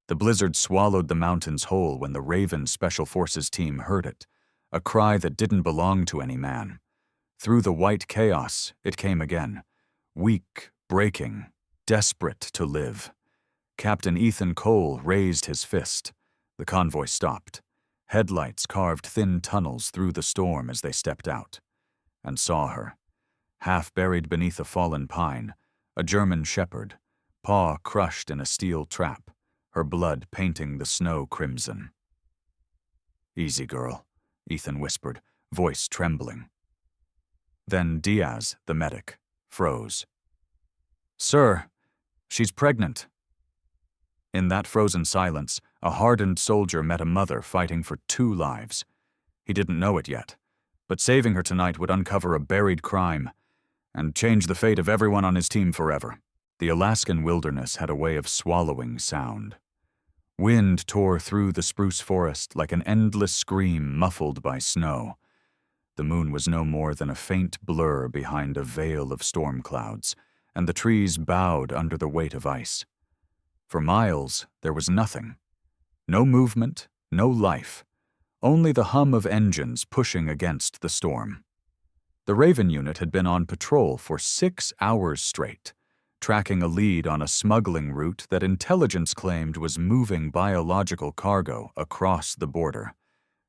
The blizzard swallowed the mountains whole when the Raven Special Forces team heard it, a cry that didn't belong to any man. Through the white chaos, it came again, weak, breaking, desperate to live. Captain Ethan Cole raised his fist. The convoy stopped. Headlights carved thin tunnels through the storm as they stepped out, and saw her. Half buried beneath a fallen pine, a German shepherd, paw crushed in a steel trap, her blood painting the snow crimson. "Easy, girl," Ethan whispered, voice trembling. Then Diaz, the medic, froze. "Sir, she's pregnant." In that frozen silence, a hardened soldier met a mother fighting for 2 lives. He didn't know it yet, but saving her tonight would uncover a buried crime and change the fate of everyone on his team forever. The Alaskan wilderness had a way of swallowing sound. Wind tore through the spruce forest like an endless scream muffled by snow. The moon was no more than a faint blur behind a veil of storm clouds, and the trees bowed under the weight of ice. For miles, there was nothing. No movement, no life, only the hum of engines pushing against the storm. The Raven unit had been on patrol for 6 hours straight, tracking a lead on a smuggling route that intelligence claimed was moving biological cargo across the border.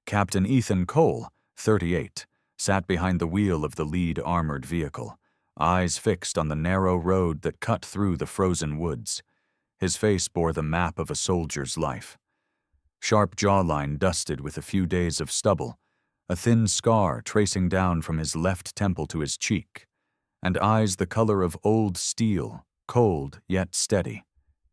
Captain Ethan Cole, 38, sat behind the wheel of the lead armored vehicle, eyes fixed on the narrow road that cut through the frozen woods. His face bore the map of a soldier's life. Sharp jawline dusted with a few days of stubble, a thin scar tracing down from his left temple to his cheek, and eyes the color of old steel, cold yet steady.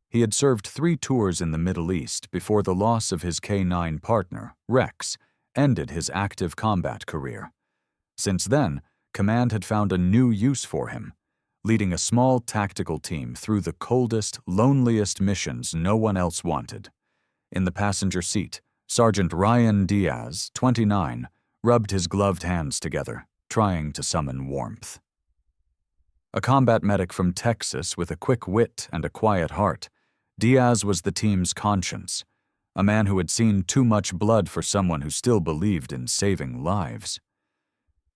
He had served 3 tours in the Middle East before the loss of his K-9 partner, Rex, ended his active combat career. Since then, command had found a new use for him, leading a small tactical team through the coldest, loneliest missions no one else wanted. In the passenger seat, Sergeant Ryan Diaz, 29, rubbed his gloved hands together, trying to summon warmth. A combat medic from Texas with a quick wit and a quiet heart, Diaz was the team's conscience, a man who had seen too much blood for someone who still believed in saving lives.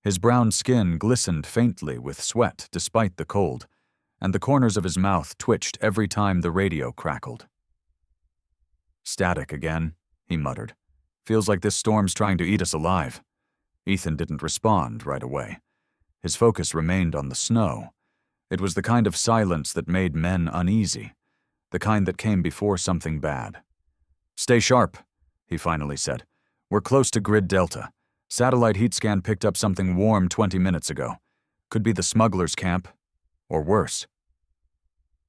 His brown skin glistened faintly with sweat despite the cold, and the corners of his mouth twitched every time the radio crackled. "Static again," he muttered. "Feels like this storm's trying to eat us alive." Ethan didn't respond right away. His focus remained on the snow. It was the kind of silence that made men uneasy, the kind that came before something bad. "Stay sharp," he finally said. "We're close to Grid Delta. Satellite heat scan picked up something warm 20 minutes ago. Could be the smugglers' camp, or worse."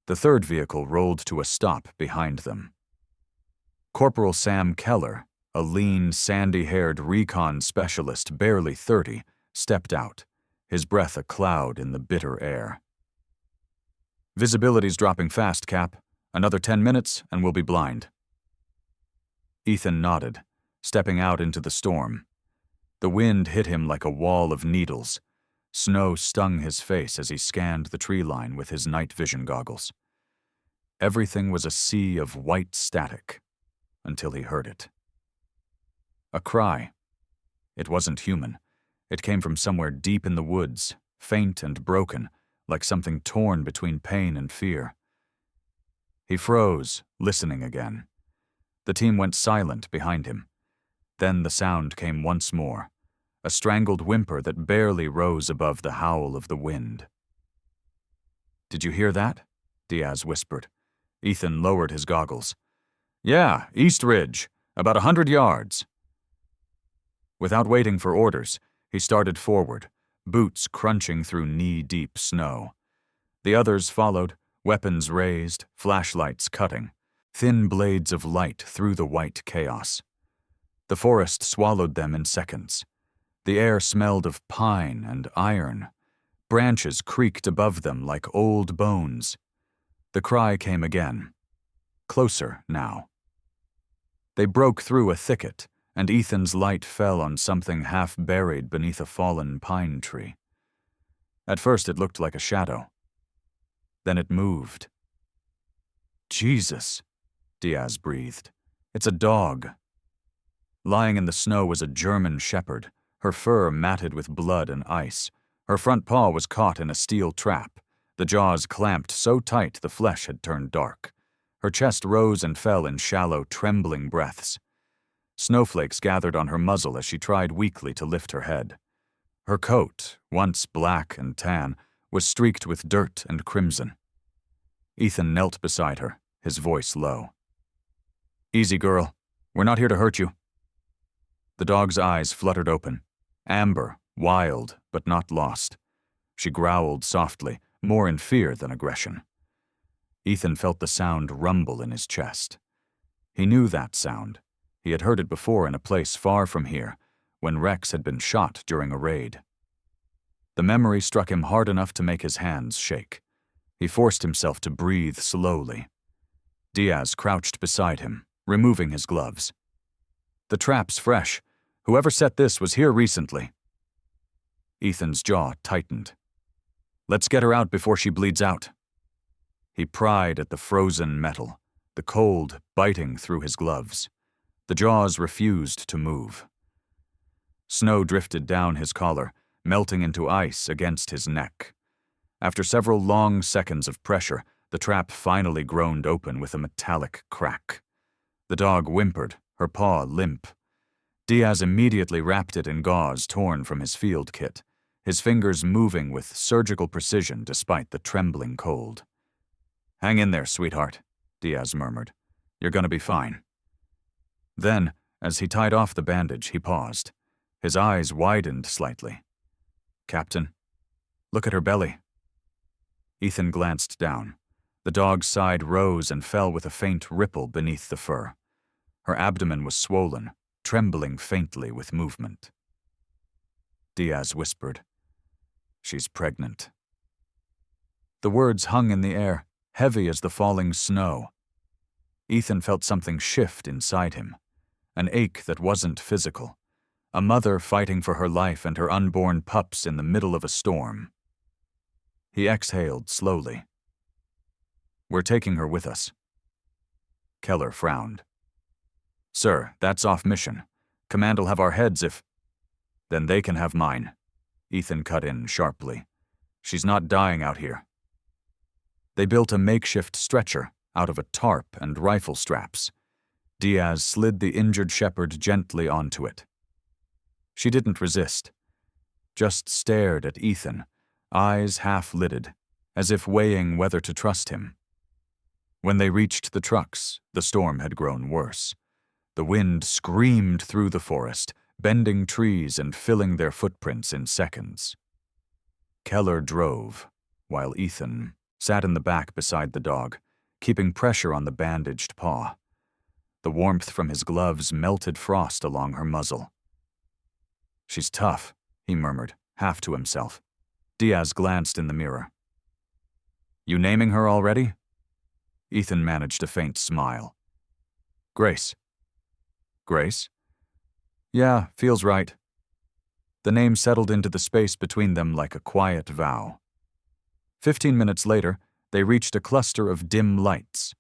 The third vehicle rolled to a stop behind them. Corporal Sam Keller, a lean, sandy-haired recon specialist barely 30, stepped out, his breath a cloud in the bitter air. "Visibility's dropping fast, Cap. Another 10 minutes and we'll be blind." Ethan nodded, stepping out into the storm. The wind hit him like a wall of needles. Snow stung his face as he scanned the tree line with his night vision goggles. Everything was a sea of white static, until he heard it. A cry. It wasn't human. It came from somewhere deep in the woods, faint and broken, like something torn between pain and fear. He froze, listening again. The team went silent behind him. Then the sound came once more, a strangled whimper that barely rose above the howl of the wind. "Did you hear that?" Diaz whispered. Ethan lowered his goggles. "Yeah, East Ridge, about 100 yards. Without waiting for orders, he started forward, boots crunching through knee-deep snow. The others followed, weapons raised, flashlights cutting, thin blades of light through the white chaos. The forest swallowed them in seconds. The air smelled of pine and iron. Branches creaked above them like old bones. The cry came again. Closer now. They broke through a thicket, and Ethan's light fell on something half buried beneath a fallen pine tree. At first it looked like a shadow. Then it moved. "Jesus!" Diaz breathed. It's a dog. Lying in the snow was a German shepherd, her fur matted with blood and ice. Her front paw was caught in a steel trap, the jaws clamped so tight the flesh had turned dark. Her chest rose and fell in shallow, trembling breaths. Snowflakes gathered on her muzzle as she tried weakly to lift her head. Her coat, once black and tan, was streaked with dirt and crimson. Ethan knelt beside her, his voice low. "Easy, girl. We're not here to hurt you." The dog's eyes fluttered open, amber, wild, but not lost. She growled softly, more in fear than aggression. Ethan felt the sound rumble in his chest. He knew that sound. He had heard it before in a place far from here, when Rex had been shot during a raid. The memory struck him hard enough to make his hands shake. He forced himself to breathe slowly. Diaz crouched beside him, removing his gloves. "The trap's fresh. Whoever set this was here recently." Ethan's jaw tightened. "Let's get her out before she bleeds out." He pried at the frozen metal, the cold biting through his gloves. The jaws refused to move. Snow drifted down his collar, melting into ice against his neck. After several long seconds of pressure, the trap finally groaned open with a metallic crack. The dog whimpered, her paw limp. Diaz immediately wrapped it in gauze torn from his field kit, his fingers moving with surgical precision despite the trembling cold. "Hang in there, sweetheart," Diaz murmured. "You're gonna be fine." Then, as he tied off the bandage, he paused. His eyes widened slightly. "Captain, look at her belly." Ethan glanced down. The dog's side rose and fell with a faint ripple beneath the fur. Her abdomen was swollen, trembling faintly with movement. Diaz whispered, "She's pregnant." The words hung in the air, heavy as the falling snow. Ethan felt something shift inside him, an ache that wasn't physical, a mother fighting for her life and her unborn pups in the middle of a storm. He exhaled slowly. "We're taking her with us." Keller frowned. "Sir, that's off mission. Command'll have our heads if—" "Then they can have mine," Ethan cut in sharply. "She's not dying out here." They built a makeshift stretcher out of a tarp and rifle straps. Diaz slid the injured shepherd gently onto it. She didn't resist, just stared at Ethan, eyes half-lidded, as if weighing whether to trust him. When they reached the trucks, the storm had grown worse. The wind screamed through the forest, bending trees and filling their footprints in seconds. Keller drove, while Ethan sat in the back beside the dog, keeping pressure on the bandaged paw. The warmth from his gloves melted frost along her muzzle. "She's tough," he murmured, half to himself. Diaz glanced in the mirror. "You naming her already?" Ethan managed a faint smile. "Grace." "Grace?" "Yeah, feels right." The name settled into the space between them like a quiet vow. 15 minutes later, they reached a cluster of dim lights,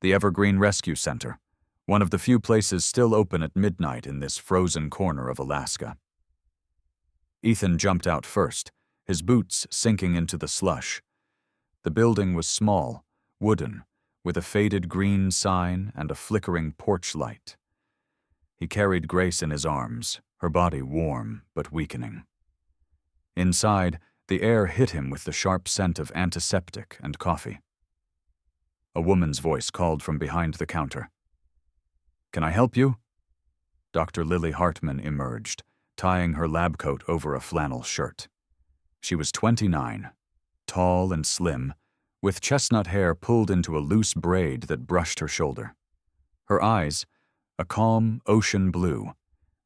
the Evergreen Rescue Center, one of the few places still open at midnight in this frozen corner of Alaska. Ethan jumped out first, his boots sinking into the slush. The building was small, wooden, with a faded green sign and a flickering porch light. He carried Grace in his arms, her body warm but weakening. Inside, the air hit him with the sharp scent of antiseptic and coffee. A woman's voice called from behind the counter. "Can I help you?" Dr. Lily Hartman emerged, tying her lab coat over a flannel shirt. She was 29, tall and slim, with chestnut hair pulled into a loose braid that brushed her shoulder. Her eyes, a calm ocean blue,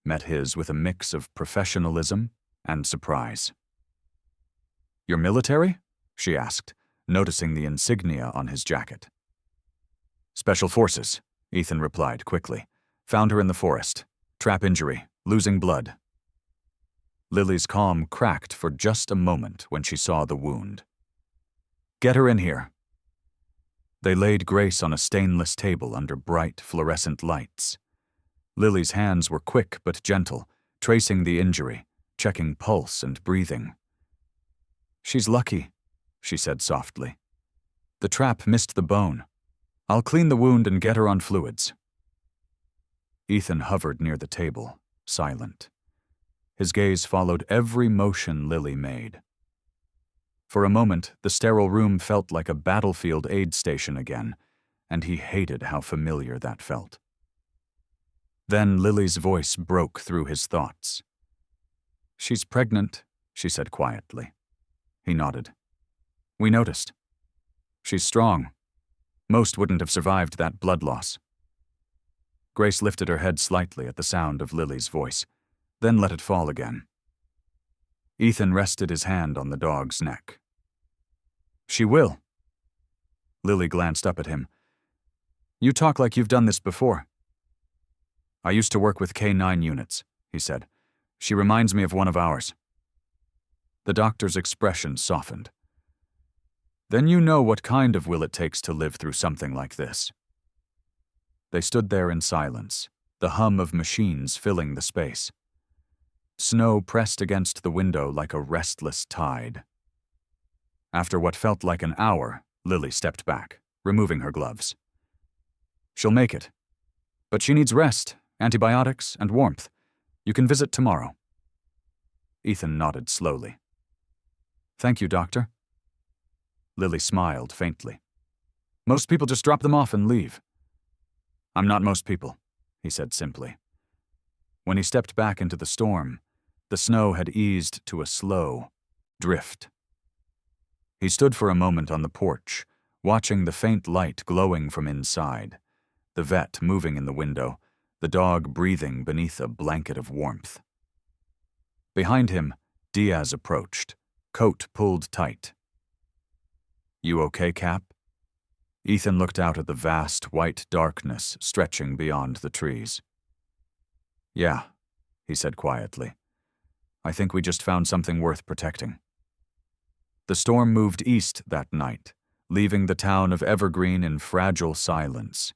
met his with a mix of professionalism and surprise. "You're military?" she asked, noticing the insignia on his jacket. "Special Forces," Ethan replied quickly. "Found her in the forest. Trap injury, losing blood." Lily's calm cracked for just a moment when she saw the wound. "Get her in here." They laid Grace on a stainless table under bright, fluorescent lights. Lily's hands were quick but gentle, tracing the injury, checking pulse and breathing. "She's lucky," she said softly. "The trap missed the bone. I'll clean the wound and get her on fluids." Ethan hovered near the table, silent. His gaze followed every motion Lily made. For a moment, the sterile room felt like a battlefield aid station again, and he hated how familiar that felt. Then Lily's voice broke through his thoughts. "She's pregnant," she said quietly. He nodded. "We noticed. She's strong. Most wouldn't have survived that blood loss." Grace lifted her head slightly at the sound of Lily's voice, then let it fall again. Ethan rested his hand on the dog's neck. "She will." Lily glanced up at him. "You talk like you've done this before." "I used to work with K9 units," he said. "She reminds me of one of ours." The doctor's expression softened. "Then you know what kind of will it takes to live through something like this." They stood there in silence, the hum of machines filling the space. Snow pressed against the window like a restless tide. After what felt like an hour, Lily stepped back, removing her gloves. "She'll make it. But she needs rest, antibiotics, and warmth. You can visit tomorrow." Ethan nodded slowly. "Thank you, doctor." Lily smiled faintly. "Most people just drop them off and leave." "I'm not most people," he said simply. When he stepped back into the storm, the snow had eased to a slow drift. He stood for a moment on the porch, watching the faint light glowing from inside, the vet moving in the window, the dog breathing beneath a blanket of warmth. Behind him, Diaz approached, coat pulled tight. "You okay, Cap?" Ethan looked out at the vast, white darkness stretching beyond the trees. "Yeah," he said quietly. "I think we just found something worth protecting." The storm moved east that night, leaving the town of Evergreen in fragile silence.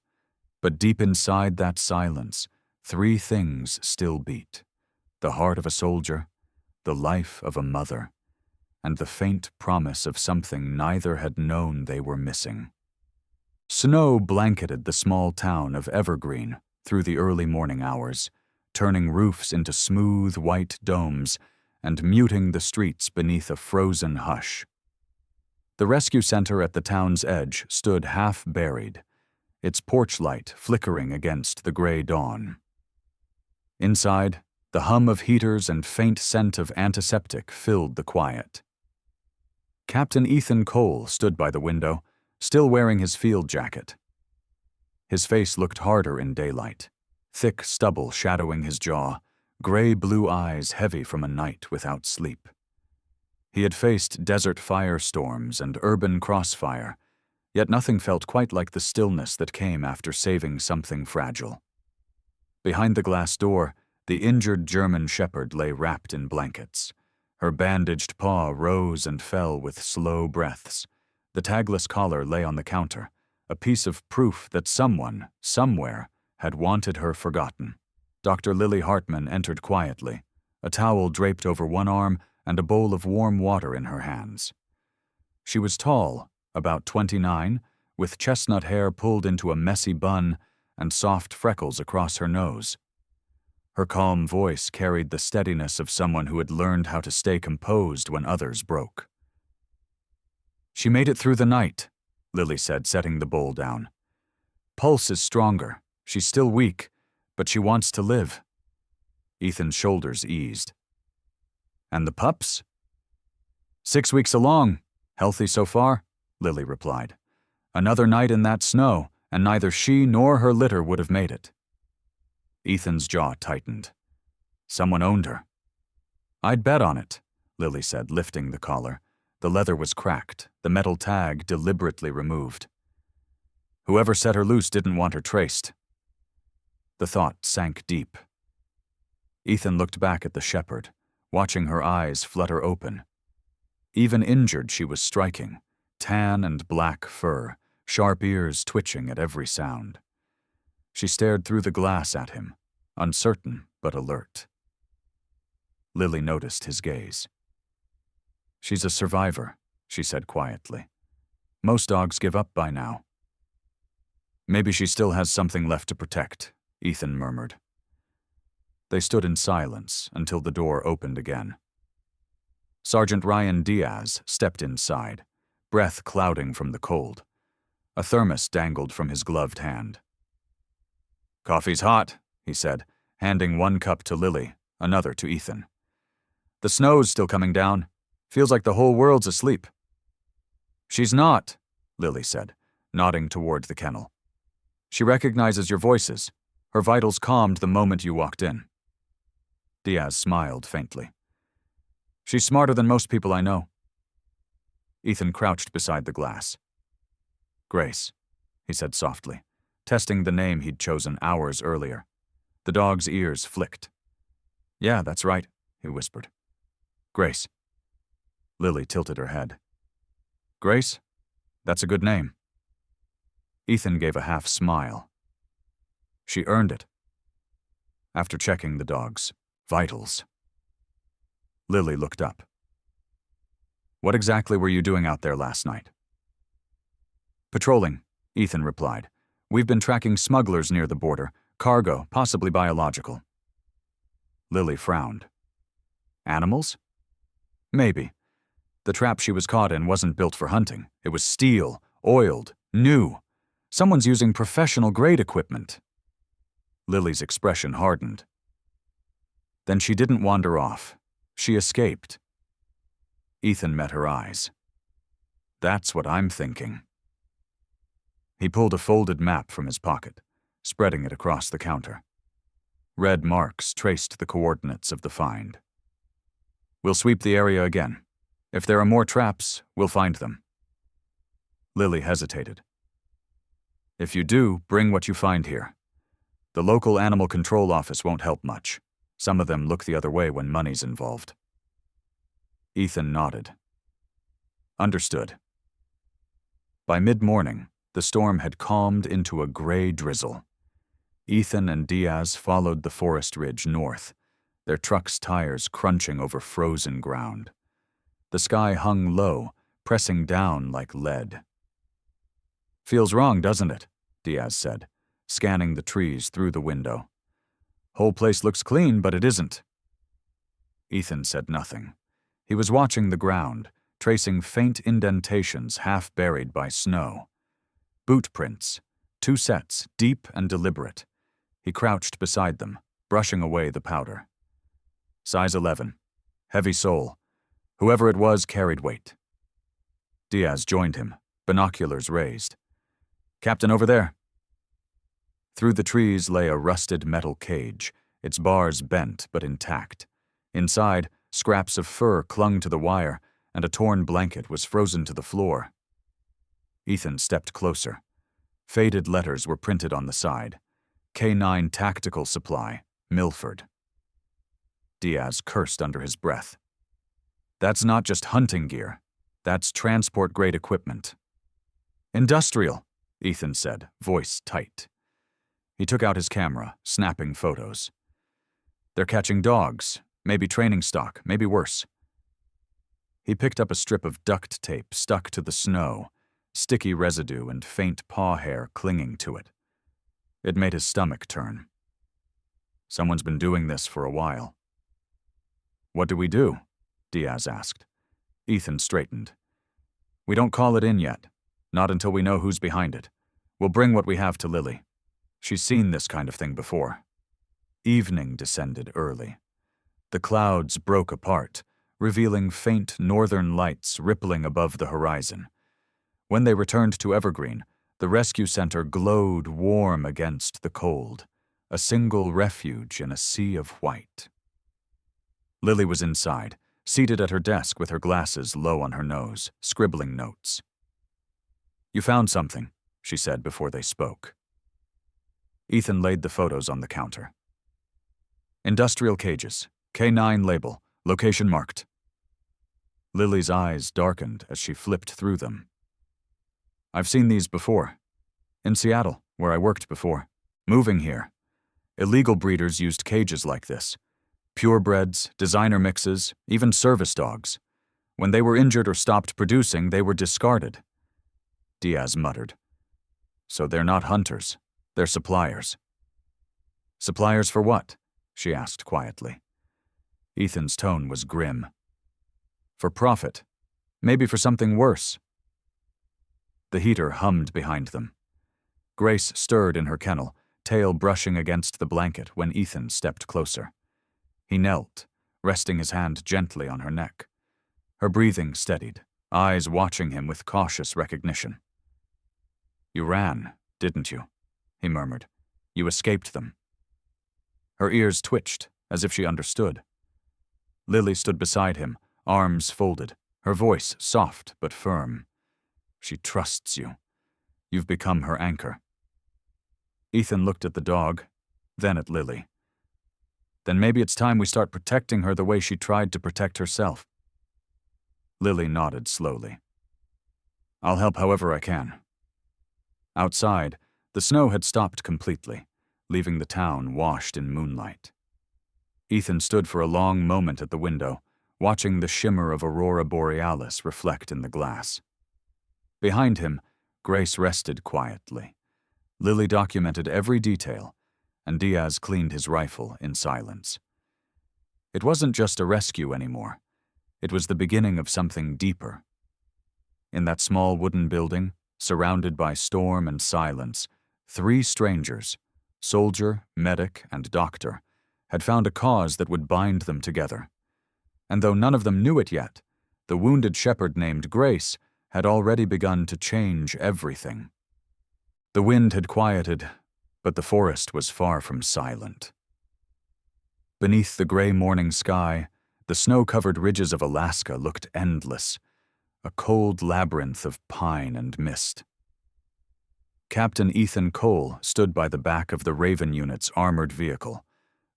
But deep inside that silence, three things still beat: the heart of a soldier, the life of a mother, and the faint promise of something neither had known they were missing. Snow blanketed the small town of Evergreen through the early morning hours, turning roofs into smooth white domes and muting the streets beneath a frozen hush. The rescue center at the town's edge stood half-buried, its porch light flickering against the gray dawn. Inside, the hum of heaters and faint scent of antiseptic filled the quiet. Captain Ethan Cole stood by the window, still wearing his field jacket. His face looked harder in daylight, thick stubble shadowing his jaw, gray-blue eyes heavy from a night without sleep. He had faced desert firestorms and urban crossfire, yet nothing felt quite like the stillness that came after saving something fragile. Behind the glass door, the injured German shepherd lay wrapped in blankets. Her bandaged paw rose and fell with slow breaths. The tagless collar lay on the counter, a piece of proof that someone, somewhere, had wanted her forgotten. Dr. Lily Hartman entered quietly, a towel draped over one arm and a bowl of warm water in her hands. She was tall, about 29, with chestnut hair pulled into a messy bun and soft freckles across her nose. Her calm voice carried the steadiness of someone who had learned how to stay composed when others broke. "She made it through the night," Lily said, setting the bowl down. "Pulse is stronger. She's still weak, but she wants to live." Ethan's shoulders eased. "And the pups?" "6 weeks along. Healthy so far," Lily replied. "Another night in that snow, and neither she nor her litter would have made it." Ethan's jaw tightened. Someone owned her. "I'd bet on it," Lily said, lifting the collar. The leather was cracked, the metal tag deliberately removed. "Whoever set her loose didn't want her traced." The thought sank deep. Ethan looked back at the shepherd, watching her eyes flutter open. Even injured, she was striking, tan and black fur, sharp ears twitching at every sound. She stared through the glass at him, uncertain but alert. Lily noticed his gaze. "She's a survivor," she said quietly. "Most dogs give up by now." "Maybe she still has something left to protect," Ethan murmured. They stood in silence until the door opened again. Sergeant Ryan Diaz stepped inside, breath clouding from the cold. A thermos dangled from his gloved hand. "Coffee's hot," he said, handing one cup to Lily, another to Ethan. "The snow's still coming down. Feels like the whole world's asleep." "She's not," Lily said, nodding toward the kennel. "She recognizes your voices. Her vitals calmed the moment you walked in." Diaz smiled faintly. "She's smarter than most people I know." Ethan crouched beside the glass. "Grace," he said softly, testing the name he'd chosen hours earlier. The dog's ears flicked. "Yeah, that's right," he whispered. "Grace." Lily tilted her head. "Grace? That's a good name." Ethan gave a half smile. "She earned it." After checking the dog's vitals. Lily looked up. "What exactly were you doing out there last night?" "Patrolling," Ethan replied. "We've been tracking smugglers near the border, cargo, possibly biological." Lily frowned. "Animals?" "Maybe. The trap she was caught in wasn't built for hunting. It was steel, oiled, new. Someone's using professional-grade equipment." Lily's expression hardened. "Then she didn't wander off. She escaped." Ethan met her eyes. "That's what I'm thinking." He pulled a folded map from his pocket, spreading it across the counter. Red marks traced the coordinates of the find. "We'll sweep the area again. If there are more traps, we'll find them." Lily hesitated. "If you do, bring what you find here. The local animal control office won't help much. Some of them look the other way when money's involved." Ethan nodded. "Understood." By mid-morning, the storm had calmed into a gray drizzle. Ethan and Diaz followed the forest ridge north, their truck's tires crunching over frozen ground. The sky hung low, pressing down like lead. "Feels wrong, doesn't it?" Diaz said, scanning the trees through the window. "Whole place looks clean, but it isn't." Ethan said nothing. He was watching the ground, tracing faint indentations half buried by snow. Boot prints, 2 sets, deep and deliberate. He crouched beside them, brushing away the powder. Size 11. Heavy sole. Whoever it was carried weight. Diaz joined him, binoculars raised. "Captain over there." Through the trees lay a rusted metal cage, its bars bent but intact. Inside, scraps of fur clung to the wire, and a torn blanket was frozen to the floor. Ethan stepped closer. Faded letters were printed on the side. K9 Tactical Supply, Milford. Diaz cursed under his breath. "That's not just hunting gear. That's transport-grade equipment." "Industrial," Ethan said, voice tight. He took out his camera, snapping photos. "They're catching dogs, maybe training stock, maybe worse." He picked up a strip of duct tape stuck to the snow, sticky residue and faint paw hair clinging to it. It made his stomach turn. Someone's been doing this for a while. "What do we do?" Diaz asked. Ethan straightened. "We don't call it in yet. Not until we know who's behind it. We'll bring what we have to Lily. She's seen this kind of thing before." Evening descended early. The clouds broke apart, revealing faint northern lights rippling above the horizon. When they returned to Evergreen, the rescue center glowed warm against the cold, a single refuge in a sea of white. Lily was inside, seated at her desk with her glasses low on her nose, scribbling notes. "You found something," she said before they spoke. Ethan laid the photos on the counter. "Industrial cages, K9 label, location marked." Lily's eyes darkened as she flipped through them. I've seen these before. In Seattle, where I worked before. Moving here. Illegal breeders used cages like this. Purebreds, designer mixes, even service dogs. When they were injured or stopped producing, they were discarded. Diaz muttered. So they're not hunters. They're suppliers. Suppliers for what? She asked quietly. Ethan's tone was grim. For profit. Maybe for something worse. The heater hummed behind them. Grace stirred in her kennel, tail brushing against the blanket when Ethan stepped closer. He knelt, resting his hand gently on her neck. Her breathing steadied, eyes watching him with cautious recognition. You ran, didn't you? He murmured. You escaped them. Her ears twitched, as if she understood. Lily stood beside him, arms folded, her voice soft but firm. She trusts you. You've become her anchor. Ethan looked at the dog, then at Lily. Then maybe it's time we start protecting her the way she tried to protect herself. Lily nodded slowly. I'll help however I can. Outside, the snow had stopped completely, leaving the town washed in moonlight. Ethan stood for a long moment at the window, watching the shimmer of Aurora Borealis reflect in the glass. Behind him, Grace rested quietly. Lily documented every detail, and Diaz cleaned his rifle in silence. It wasn't just a rescue anymore. It was the beginning of something deeper. In that small wooden building, surrounded by storm and silence, 3 strangers, soldier, medic, and doctor, had found a cause that would bind them together. And though none of them knew it yet, the wounded shepherd named Grace had already begun to change everything. The wind had quieted, but the forest was far from silent. Beneath the gray morning sky, the snow-covered ridges of Alaska looked endless, a cold labyrinth of pine and mist. Captain Ethan Cole stood by the back of the Raven unit's armored vehicle,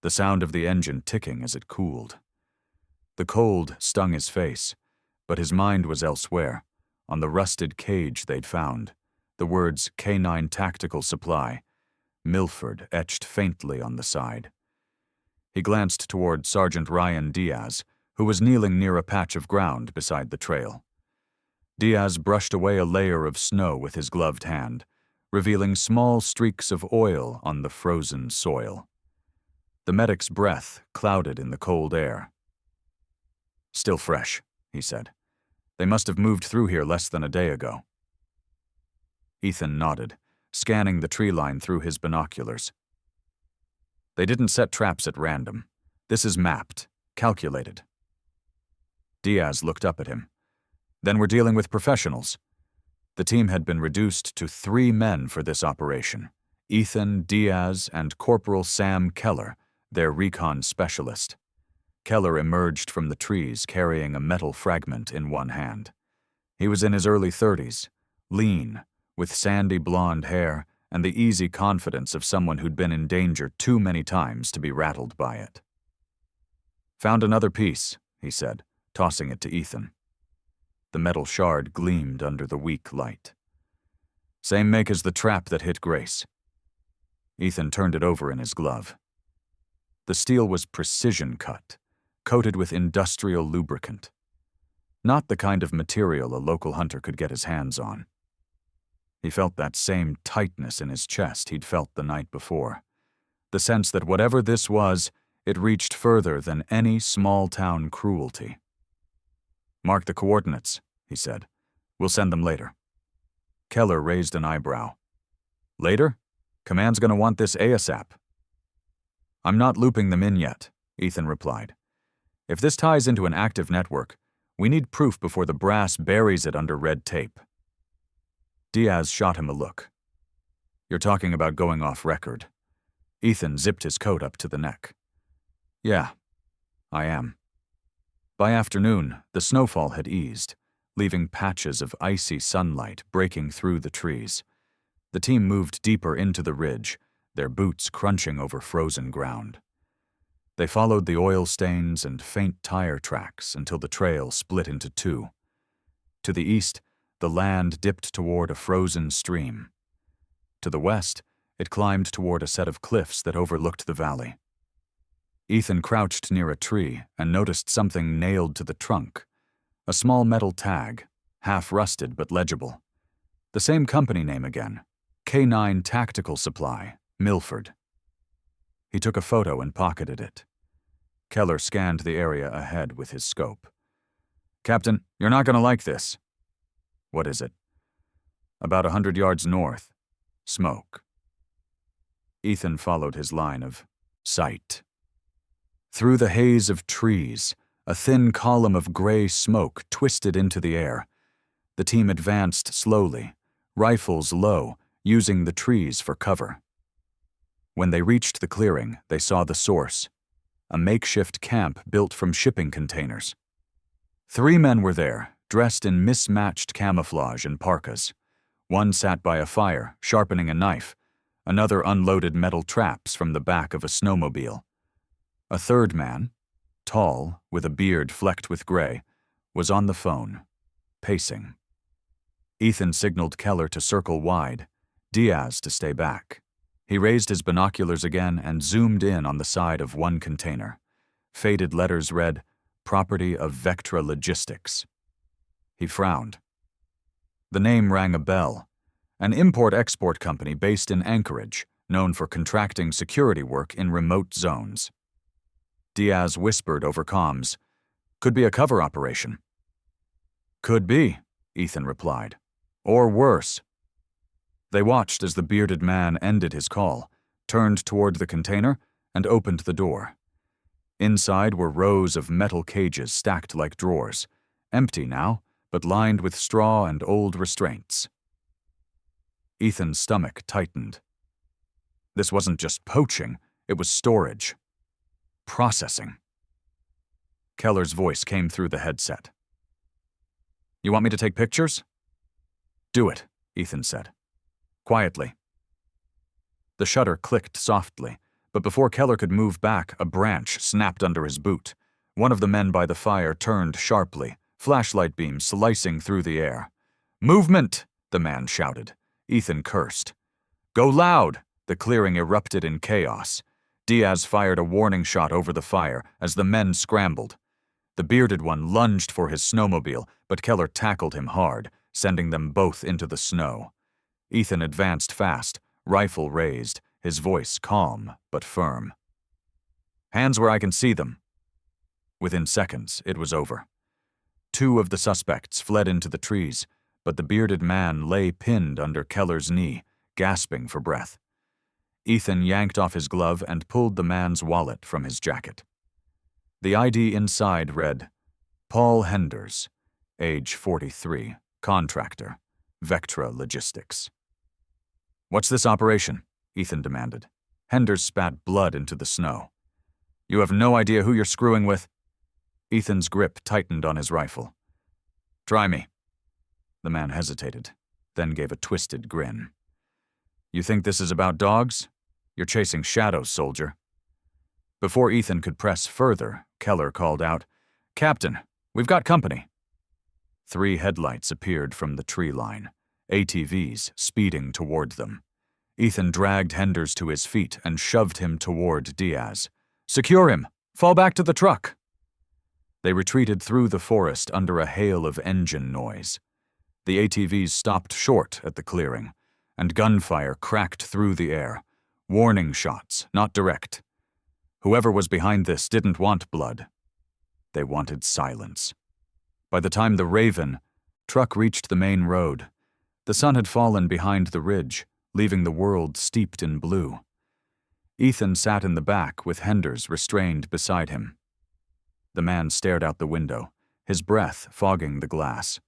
the sound of the engine ticking as it cooled. The cold stung his face, but his mind was elsewhere, on the rusted cage they'd found, the words K9 Tactical Supply, Milford etched faintly on the side. He glanced toward Sergeant Ryan Diaz, who was kneeling near a patch of ground beside the trail. Diaz brushed away a layer of snow with his gloved hand, revealing small streaks of oil on the frozen soil. The medic's breath clouded in the cold air. Still fresh, he said. They must have moved through here less than a day ago. Ethan nodded, scanning the tree line through his binoculars. They didn't set traps at random. This is mapped, calculated. Diaz looked up at him. Then we're dealing with professionals. The team had been reduced to 3 men for this operation: Ethan, Diaz, and Corporal Sam Keller, their recon specialist. Keller emerged from the trees carrying a metal fragment in one hand. He was in his early 30s, lean, with sandy blonde hair and the easy confidence of someone who'd been in danger too many times to be rattled by it. Found another piece, he said, tossing it to Ethan. The metal shard gleamed under the weak light. Same make as the trap that hit Grace. Ethan turned it over in his glove. The steel was precision cut, coated with industrial lubricant. Not the kind of material a local hunter could get his hands on. He felt that same tightness in his chest he'd felt the night before. The sense that whatever this was, it reached further than any small-town cruelty. Mark the coordinates, he said. We'll send them later. Keller raised an eyebrow. Later? Command's gonna want this ASAP. I'm not looping them in yet, Ethan replied. If this ties into an active network, we need proof before the brass buries it under red tape. Diaz shot him a look. You're talking about going off record. Ethan zipped his coat up to the neck. Yeah, I am. By afternoon, the snowfall had eased, leaving patches of icy sunlight breaking through the trees. The team moved deeper into the ridge, their boots crunching over frozen ground. They followed the oil stains and faint tire tracks until the trail split into 2. To the east, The land dipped toward a frozen stream. To the west, it climbed toward a set of cliffs that overlooked the valley. Ethan crouched near a tree and noticed something nailed to the trunk. A small metal tag, half rusted but legible. The same company name again, K9 Tactical Supply, Milford. He took a photo and pocketed it. Keller scanned the area ahead with his scope. "Captain, you're not going to like this." "What is it?" "About 100 yards north. Smoke." Ethan followed his line of sight. Through the haze of trees, a thin column of gray smoke twisted into the air. The team advanced slowly, rifles low, using the trees for cover. When they reached the clearing, they saw the source, a makeshift camp built from shipping containers. 3 men were there, dressed in mismatched camouflage and parkas. One sat by a fire, sharpening a knife. Another unloaded metal traps from the back of a snowmobile. A third man, tall, with a beard flecked with gray, was on the phone, pacing. Ethan signaled Keller to circle wide, Diaz to stay back. He raised his binoculars again and zoomed in on the side of one container. Faded letters read, "Property of Vectra Logistics." He frowned. The name rang a bell. An import-export company based in Anchorage, known for contracting security work in remote zones. Diaz whispered over comms, "Could be a cover operation." "Could be," Ethan replied. "Or worse." They watched as the bearded man ended his call, turned toward the container, and opened the door. Inside were rows of metal cages stacked like drawers, empty now, but lined with straw and old restraints. Ethan's stomach tightened. This wasn't just poaching, it was storage. Processing. Keller's voice came through the headset. "You want me to take pictures?" "Do it," Ethan said. "Quietly." The shutter clicked softly, but before Keller could move back, a branch snapped under his boot. One of the men by the fire turned sharply, flashlight beams slicing through the air. "Movement!" the man shouted. Ethan cursed. "Go loud!" The clearing erupted in chaos. Diaz fired a warning shot over the fire as the men scrambled. The bearded one lunged for his snowmobile, but Keller tackled him hard, sending them both into the snow. Ethan advanced fast, rifle raised, his voice calm but firm. "Hands where I can see them." Within seconds, it was over. 2 of the suspects fled into the trees, but the bearded man lay pinned under Keller's knee, gasping for breath. Ethan yanked off his glove and pulled the man's wallet from his jacket. The ID inside read, "Paul Henders, age 43, contractor, Vectra Logistics." "What's this operation?" Ethan demanded. Henders spat blood into the snow. "You have no idea who you're screwing with?" Ethan's grip tightened on his rifle. "Try me." The man hesitated, then gave a twisted grin. "You think this is about dogs? You're chasing shadows, soldier." Before Ethan could press further, Keller called out, "Captain, we've got company." 3 headlights appeared from the tree line, ATVs speeding toward them. Ethan dragged Henders to his feet and shoved him toward Diaz. "Secure him! Fall back to the truck!" They retreated through the forest under a hail of engine noise. The ATVs stopped short at the clearing, and gunfire cracked through the air. Warning shots, not direct. Whoever was behind this didn't want blood. They wanted silence. By the time the Raven truck reached the main road, the sun had fallen behind the ridge, leaving the world steeped in blue. Ethan sat in the back with Henders restrained beside him. The man stared out the window, his breath fogging the glass.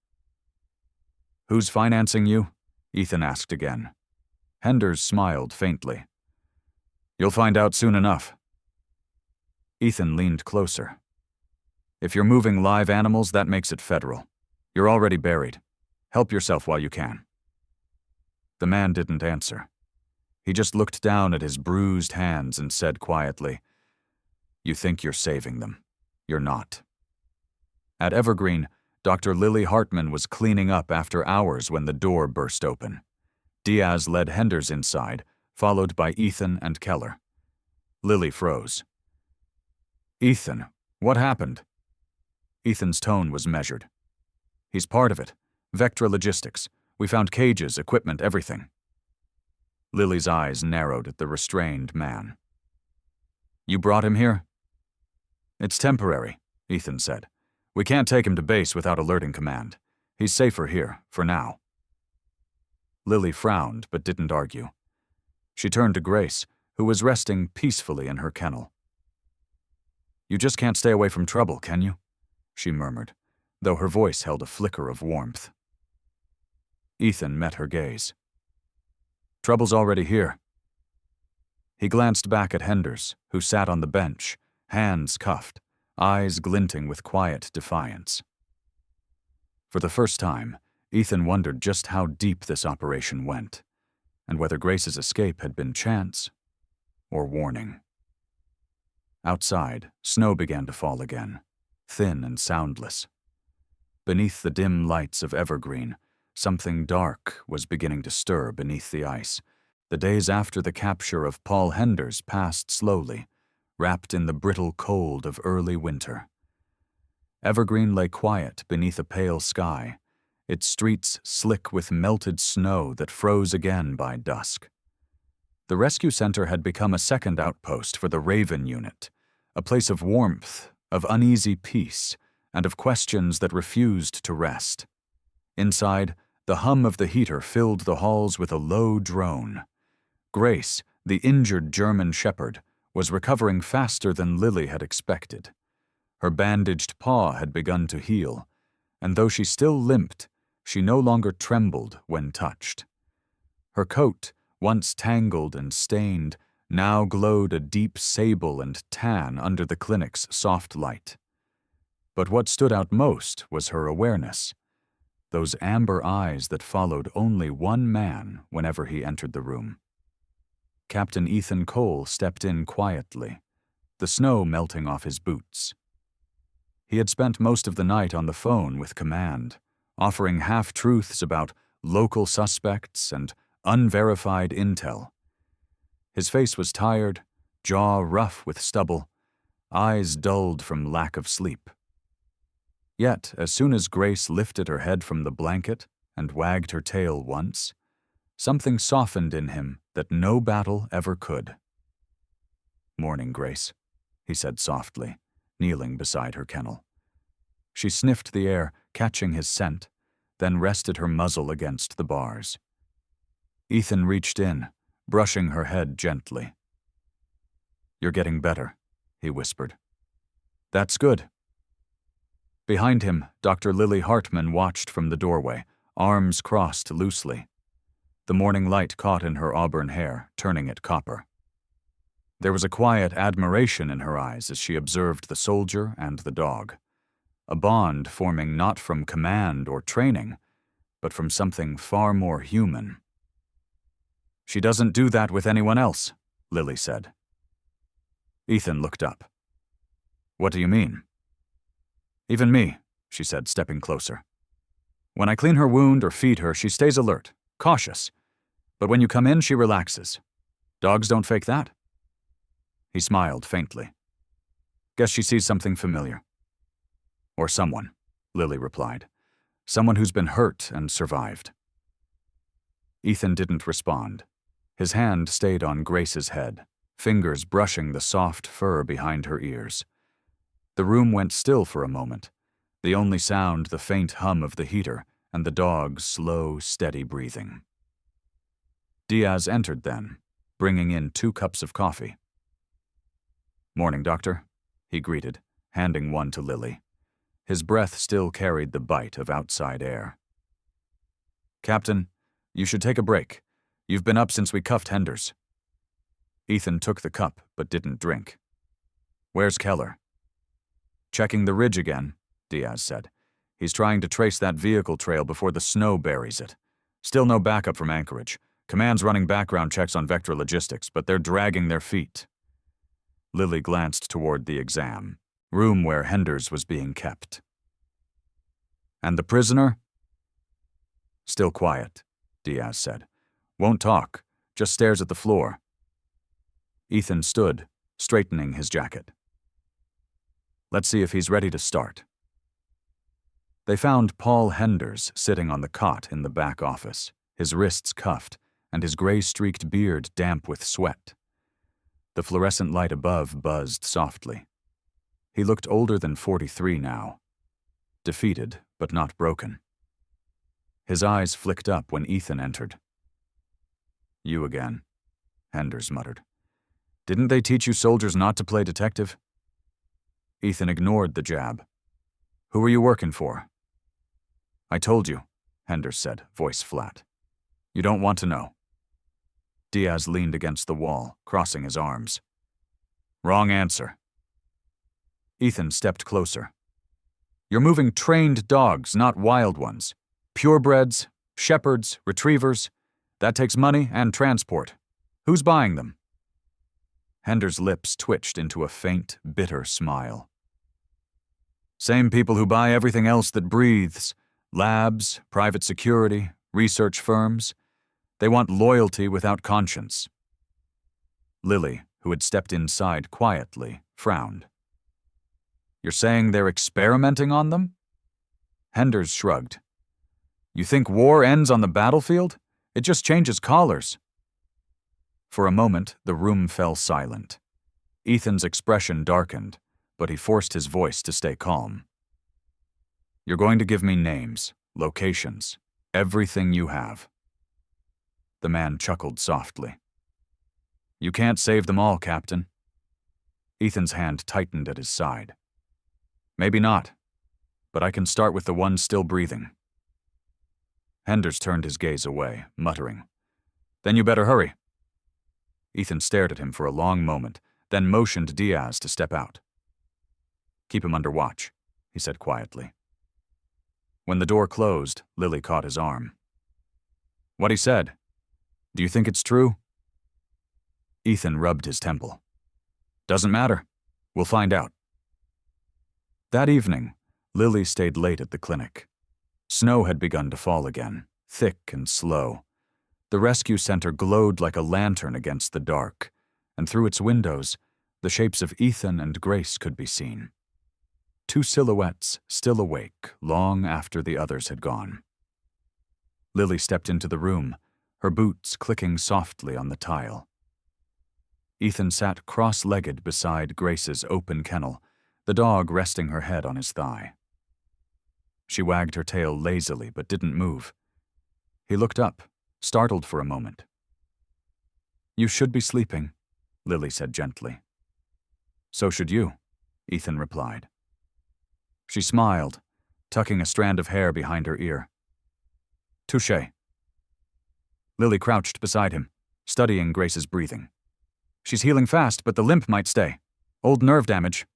"Who's financing you?" Ethan asked again. Henders smiled faintly. "You'll find out soon enough." Ethan leaned closer. "If you're moving live animals, that makes it federal. You're already buried. Help yourself while you can." The man didn't answer. He just looked down at his bruised hands and said quietly, "You think you're saving them. You're not." At Evergreen, Dr. Lily Hartman was cleaning up after hours when the door burst open. Diaz led Henders inside, followed by Ethan and Keller. Lily froze. "Ethan, what happened?" Ethan's tone was measured. "He's part of it. Vectra Logistics. We found cages, equipment, everything." Lily's eyes narrowed at the restrained man. "You brought him here?" "It's temporary," Ethan said. "We can't take him to base without alerting command. He's safer here, for now." Lily frowned but didn't argue. She turned to Grace, who was resting peacefully in her kennel. "You just can't stay away from trouble, can you?" she murmured, though her voice held a flicker of warmth. Ethan met her gaze. "Trouble's already here." He glanced back at Henders, who sat on the bench, hands cuffed, eyes glinting with quiet defiance. For the first time, Ethan wondered just how deep this operation went, and whether Grace's escape had been chance or warning. Outside, snow began to fall again, thin and soundless. Beneath the dim lights of Evergreen, something dark was beginning to stir beneath the ice. The days after the capture of Paul Henders passed slowly, wrapped in the brittle cold of early winter. Evergreen lay quiet beneath a pale sky, its streets slick with melted snow that froze again by dusk. The rescue center had become a second outpost for the Raven unit, a place of warmth, of uneasy peace, and of questions that refused to rest. Inside, the hum of the heater filled the halls with a low drone. Grace, the injured German shepherd, was recovering faster than Lily had expected. Her bandaged paw had begun to heal, and though she still limped, she no longer trembled when touched. Her coat, once tangled and stained, now glowed a deep sable and tan under the clinic's soft light. But what stood out most was her awareness, those amber eyes that followed only one man whenever he entered the room. Captain Ethan Cole stepped in quietly, the snow melting off his boots. He had spent most of the night on the phone with command, offering half-truths about local suspects and unverified intel. His face was tired, jaw rough with stubble, eyes dulled from lack of sleep. Yet, as soon as Grace lifted her head from the blanket and wagged her tail once, something softened in him that no battle ever could. "Morning, Grace," he said softly, kneeling beside her kennel. She sniffed the air, catching his scent, then rested her muzzle against the bars. Ethan reached in, brushing her head gently. "You're getting better," he whispered. "That's good." Behind him, Dr. Lily Hartman watched from the doorway, arms crossed loosely. The morning light caught in her auburn hair, turning it copper. There was a quiet admiration in her eyes as she observed the soldier and the dog, a bond forming not from command or training, but from something far more human. "She doesn't do that with anyone else," Lily said. Ethan looked up. "What do you mean?" "Even me," she said, stepping closer. "When I clean her wound or feed her, she stays alert, cautious. But when you come in, she relaxes. Dogs don't fake that." He smiled faintly. "Guess she sees something familiar." "Or someone," Lily replied. "Someone who's been hurt and survived." Ethan didn't respond. His hand stayed on Grace's head, fingers brushing the soft fur behind her ears. The room went still for a moment, the only sound the faint hum of the heater and the dog's slow, steady breathing. Diaz entered then, bringing in 2 cups of coffee. "Morning, Doctor," he greeted, handing one to Lily. His breath still carried the bite of outside air. "Captain, you should take a break. You've been up since we cuffed Henders." Ethan took the cup but didn't drink. "Where's Keller?" "Checking the ridge again," Diaz said. "He's trying to trace that vehicle trail before the snow buries it. Still no backup from Anchorage. Command's running background checks on Vectra Logistics, but they're dragging their feet." Lily glanced toward the exam room where Henders was being kept. And the prisoner? Still quiet, Diaz said. Won't talk, just stares at the floor. Ethan stood, straightening his jacket. Let's see if he's ready to start. They found Paul Henders sitting on the cot in the back office, his wrists cuffed, and his gray-streaked beard damp with sweat. The fluorescent light above buzzed softly. He looked older than 43 now. Defeated, but not broken. His eyes flicked up when Ethan entered. You again, Henders muttered. Didn't they teach you soldiers not to play detective? Ethan ignored the jab. Who are you working for? I told you, Henders said, voice flat. You don't want to know. Diaz leaned against the wall, crossing his arms. Wrong answer. Ethan stepped closer. You're moving trained dogs, not wild ones. Purebreds, shepherds, retrievers. That takes money and transport. Who's buying them? Henders' lips twitched into a faint, bitter smile. Same people who buy everything else that breathes. Labs, private security, research firms. They want loyalty without conscience. Lily, who had stepped inside quietly, frowned. You're saying they're experimenting on them? Henders shrugged. You think war ends on the battlefield? It just changes collars. For a moment, the room fell silent. Ethan's expression darkened, but he forced his voice to stay calm. You're going to give me names, locations, everything you have. The man chuckled softly. You can't save them all, Captain. Ethan's hand tightened at his side. Maybe not, but I can start with the one still breathing. Henders turned his gaze away, muttering, Then you better hurry. Ethan stared at him for a long moment, then motioned Diaz to step out. Keep him under watch, he said quietly. When the door closed, Lily caught his arm. What he said. Do you think it's true? Ethan rubbed his temple. Doesn't matter. We'll find out. That evening, Lily stayed late at the clinic. Snow had begun to fall again, thick and slow. The rescue center glowed like a lantern against the dark, and through its windows, the shapes of Ethan and Grace could be seen. Two silhouettes still awake long after the others had gone. Lily stepped into the room, her boots clicking softly on the tile. Ethan sat cross-legged beside Grace's open kennel, the dog resting her head on his thigh. She wagged her tail lazily but didn't move. He looked up, startled for a moment. You should be sleeping, Lily said gently. So should you, Ethan replied. She smiled, tucking a strand of hair behind her ear. Touché. Lily crouched beside him, studying Grace's breathing. She's healing fast, but the limp might stay. Old nerve damage.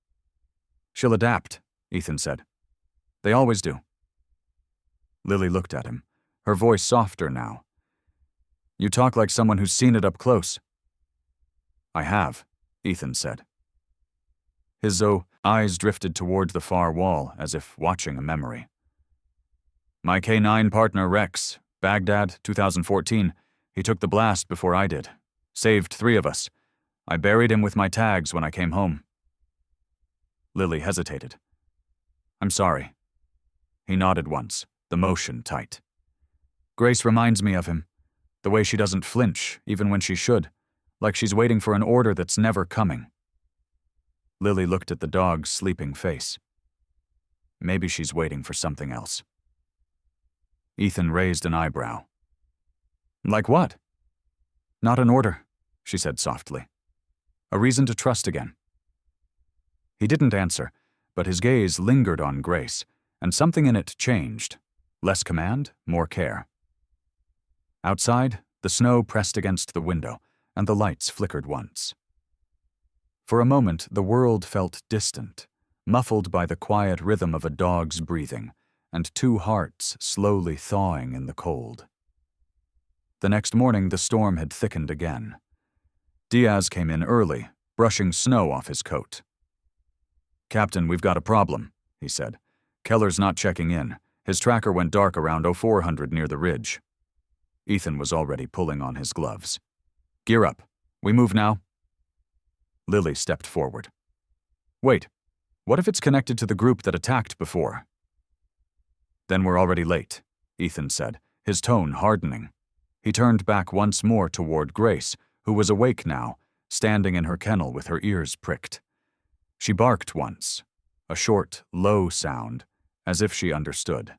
She'll adapt, Ethan said. They always do. Lily looked at him, her voice softer now. You talk like someone who's seen it up close. I have, Ethan said. His eyes drifted toward the far wall as if watching a memory. My K9 partner Rex, Baghdad, 2014, he took the blast before I did. Saved 3 of us. I buried him with my tags when I came home. Lily hesitated. I'm sorry. He nodded once, the motion tight. Grace reminds me of him, the way she doesn't flinch, even when she should, like she's waiting for an order that's never coming. Lily looked at the dog's sleeping face. Maybe she's waiting for something else. Ethan raised an eyebrow. Like what? Not an order, she said softly. A reason to trust again. He didn't answer, but his gaze lingered on Grace, and something in it changed. Less command, more care. Outside, the snow pressed against the window, and the lights flickered once. For a moment, the world felt distant, muffled by the quiet rhythm of a dog's breathing, and 2 hearts slowly thawing in the cold. The next morning, the storm had thickened again. Diaz came in early, brushing snow off his coat. Captain, we've got a problem, he said. Keller's not checking in. His tracker went dark around 0400 near the ridge. Ethan was already pulling on his gloves. Gear up. We move now? Lily stepped forward. Wait, what if it's connected to the group that attacked before? Then we're already late, Ethan said, his tone hardening. He turned back once more toward Grace, who was awake now, standing in her kennel with her ears pricked. She barked once, a short, low sound, as if she understood.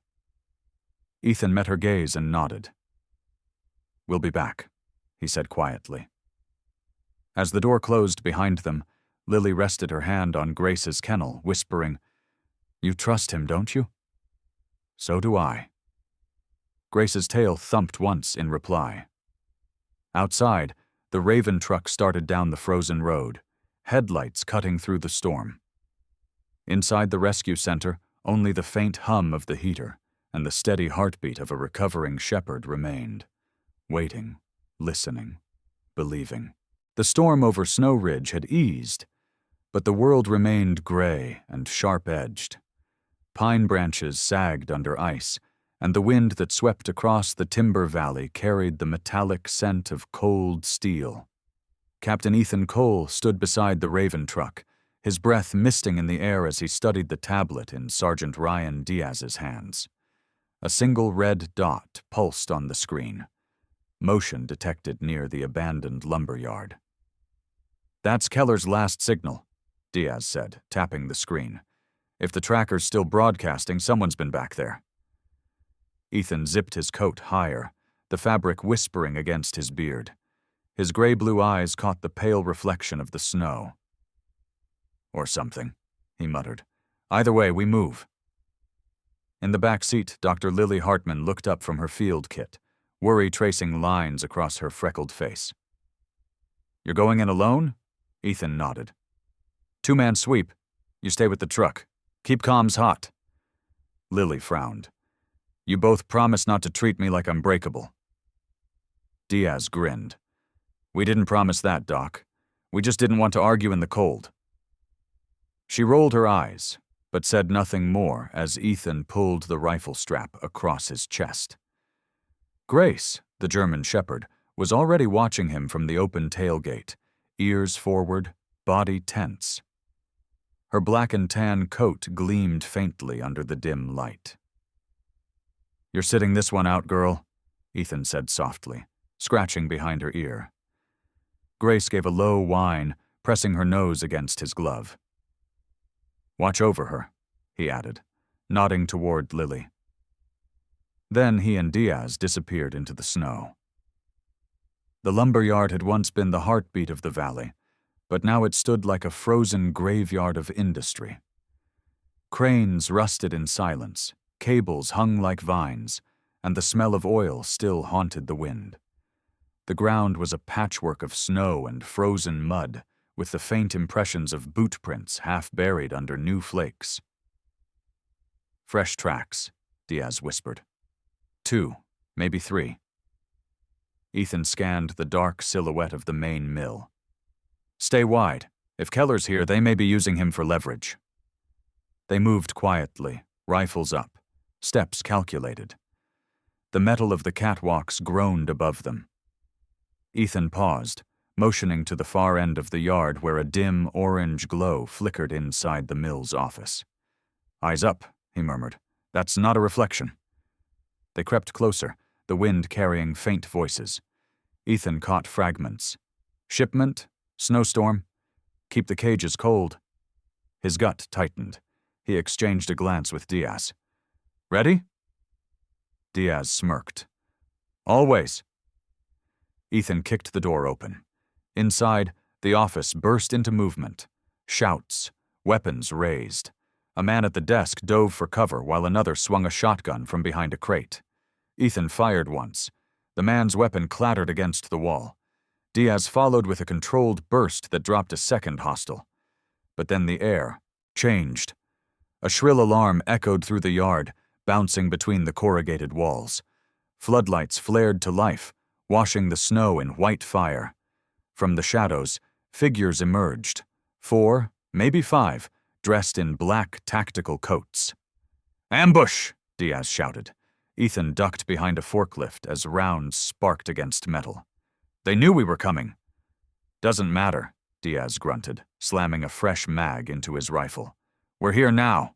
Ethan met her gaze and nodded. We'll be back, he said quietly. As the door closed behind them, Lily rested her hand on Grace's kennel, whispering, You trust him, don't you? So do I. Grace's tail thumped once in reply. Outside, the Raven truck started down the frozen road, headlights cutting through the storm. Inside the rescue center, only the faint hum of the heater and the steady heartbeat of a recovering shepherd remained, waiting, listening, believing. The storm over Snow Ridge had eased, but the world remained gray and sharp-edged. Pine branches sagged under ice, and the wind that swept across the timber valley carried the metallic scent of cold steel. Captain Ethan Cole stood beside the Raven truck, his breath misting in the air as he studied the tablet in Sergeant Ryan Diaz's hands. A single red dot pulsed on the screen. Motion detected near the abandoned lumberyard. That's Keller's last signal, Diaz said, tapping the screen. If the tracker's still broadcasting, someone's been back there. Ethan zipped his coat higher, the fabric whispering against his beard. His gray-blue eyes caught the pale reflection of the snow. Or something, he muttered. Either way, we move. In the back seat, Dr. Lily Hartman looked up from her field kit, worry tracing lines across her freckled face. You're going in alone? Ethan nodded. Two-man sweep. You stay with the truck. Keep comms hot. Lily frowned. You both promise not to treat me like I'm breakable. Diaz grinned. We didn't promise that, Doc. We just didn't want to argue in the cold. She rolled her eyes, but said nothing more as Ethan pulled the rifle strap across his chest. Grace, the German shepherd, was already watching him from the open tailgate, ears forward, body tense. Her black and tan coat gleamed faintly under the dim light. You're sitting this one out, girl, Ethan said softly, scratching behind her ear. Grace gave a low whine, pressing her nose against his glove. Watch over her, he added, nodding toward Lily. Then he and Diaz disappeared into the snow. The lumberyard had once been the heartbeat of the valley, but now it stood like a frozen graveyard of industry. Cranes rusted in silence, cables hung like vines, and the smell of oil still haunted the wind. The ground was a patchwork of snow and frozen mud, with the faint impressions of boot prints half buried under new flakes. Fresh tracks, Diaz whispered. 2, maybe 3. Ethan scanned the dark silhouette of the main mill. Stay wide. If Keller's here, they may be using him for leverage. They moved quietly, rifles up, steps calculated. The metal of the catwalks groaned above them. Ethan paused, motioning to the far end of the yard where a dim orange glow flickered inside the mill's office. Eyes up, he murmured. That's not a reflection. They crept closer, the wind carrying faint voices. Ethan caught fragments. Shipment? Snowstorm? Keep the cages cold. His gut tightened. He exchanged a glance with Diaz. Ready? Diaz smirked. Always. Ethan kicked the door open. Inside, the office burst into movement. Shouts, weapons raised. A man at the desk dove for cover while another swung a shotgun from behind a crate. Ethan fired once. The man's weapon clattered against the wall. Diaz followed with a controlled burst that dropped a second hostile. But then the air changed. A shrill alarm echoed through the yard, bouncing between the corrugated walls. Floodlights flared to life, washing the snow in white fire. From the shadows, figures emerged. 4, maybe 5, dressed in black tactical coats. Ambush! Diaz shouted. Ethan ducked behind a forklift as rounds sparked against metal. They knew we were coming. Doesn't matter, Diaz grunted, slamming a fresh mag into his rifle. We're here now.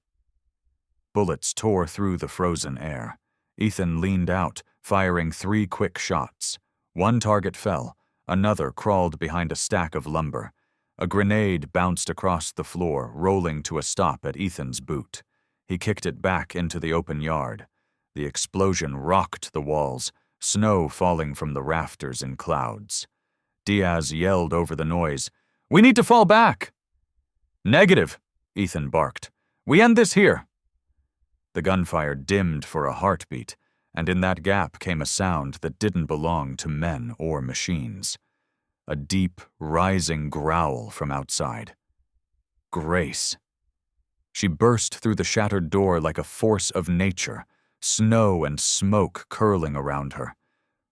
Bullets tore through the frozen air. Ethan leaned out, firing 3 quick shots. One target fell. Another crawled behind a stack of lumber. A grenade bounced across the floor, rolling to a stop at Ethan's boot. He kicked it back into the open yard. The explosion rocked the walls, snow falling from the rafters in clouds. Diaz yelled over the noise, "We need to fall back!" "Negative," Ethan barked. "We end this here." The gunfire dimmed for a heartbeat, and in that gap came a sound that didn't belong to men or machines. A deep, rising growl from outside. Grace. She burst through the shattered door like a force of nature, snow and smoke curling around her.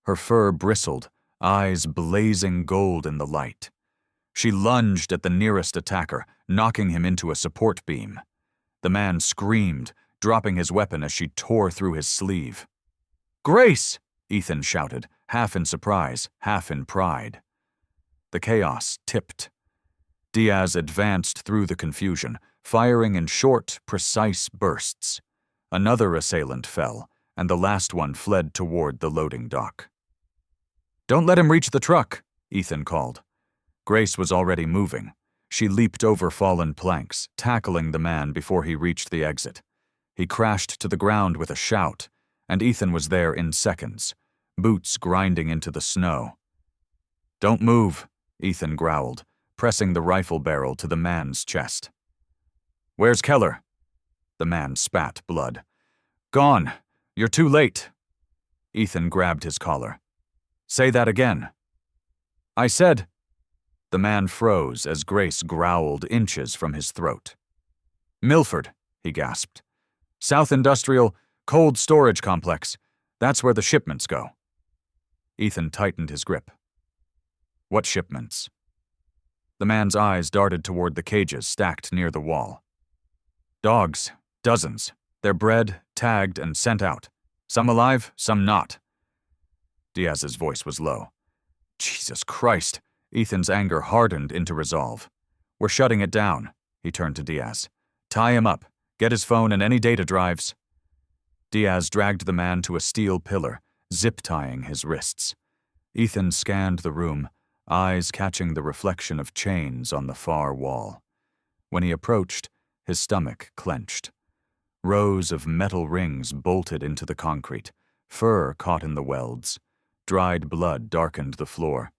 Her fur bristled, eyes blazing gold in the light. She lunged at the nearest attacker, knocking him into a support beam. The man screamed, dropping his weapon as she tore through his sleeve. "Grace!" Ethan shouted, half in surprise, half in pride. The chaos tipped. Diaz advanced through the confusion, firing in short, precise bursts. Another assailant fell, and the last one fled toward the loading dock. "Don't let him reach the truck," Ethan called. Grace was already moving. She leaped over fallen planks, tackling the man before he reached the exit. He crashed to the ground with a shout, and Ethan was there in seconds, boots grinding into the snow. "Don't move," Ethan growled, pressing the rifle barrel to the man's chest. "Where's Keller?" The man spat blood. "Gone. You're too late." Ethan grabbed his collar. "Say that again." "I said—" The man froze as Grace growled inches from his throat. "Milford," he gasped. "South Industrial, Cold Storage Complex. That's where the shipments go." Ethan tightened his grip. "What shipments?" The man's eyes darted toward the cages stacked near the wall. "Dogs. Dozens. They're bred, tagged, and sent out. Some alive, some not." Diaz's voice was low. "Jesus Christ!" Ethan's anger hardened into resolve. "We're shutting it down." He turned to Diaz. "Tie him up. Get his phone and any data drives." Diaz dragged the man to a steel pillar, zip-tying his wrists. Ethan scanned the room, eyes catching the reflection of chains on the far wall. When he approached, his stomach clenched. Rows of metal rings bolted into the concrete, fur caught in the welds. Dried blood darkened the floor.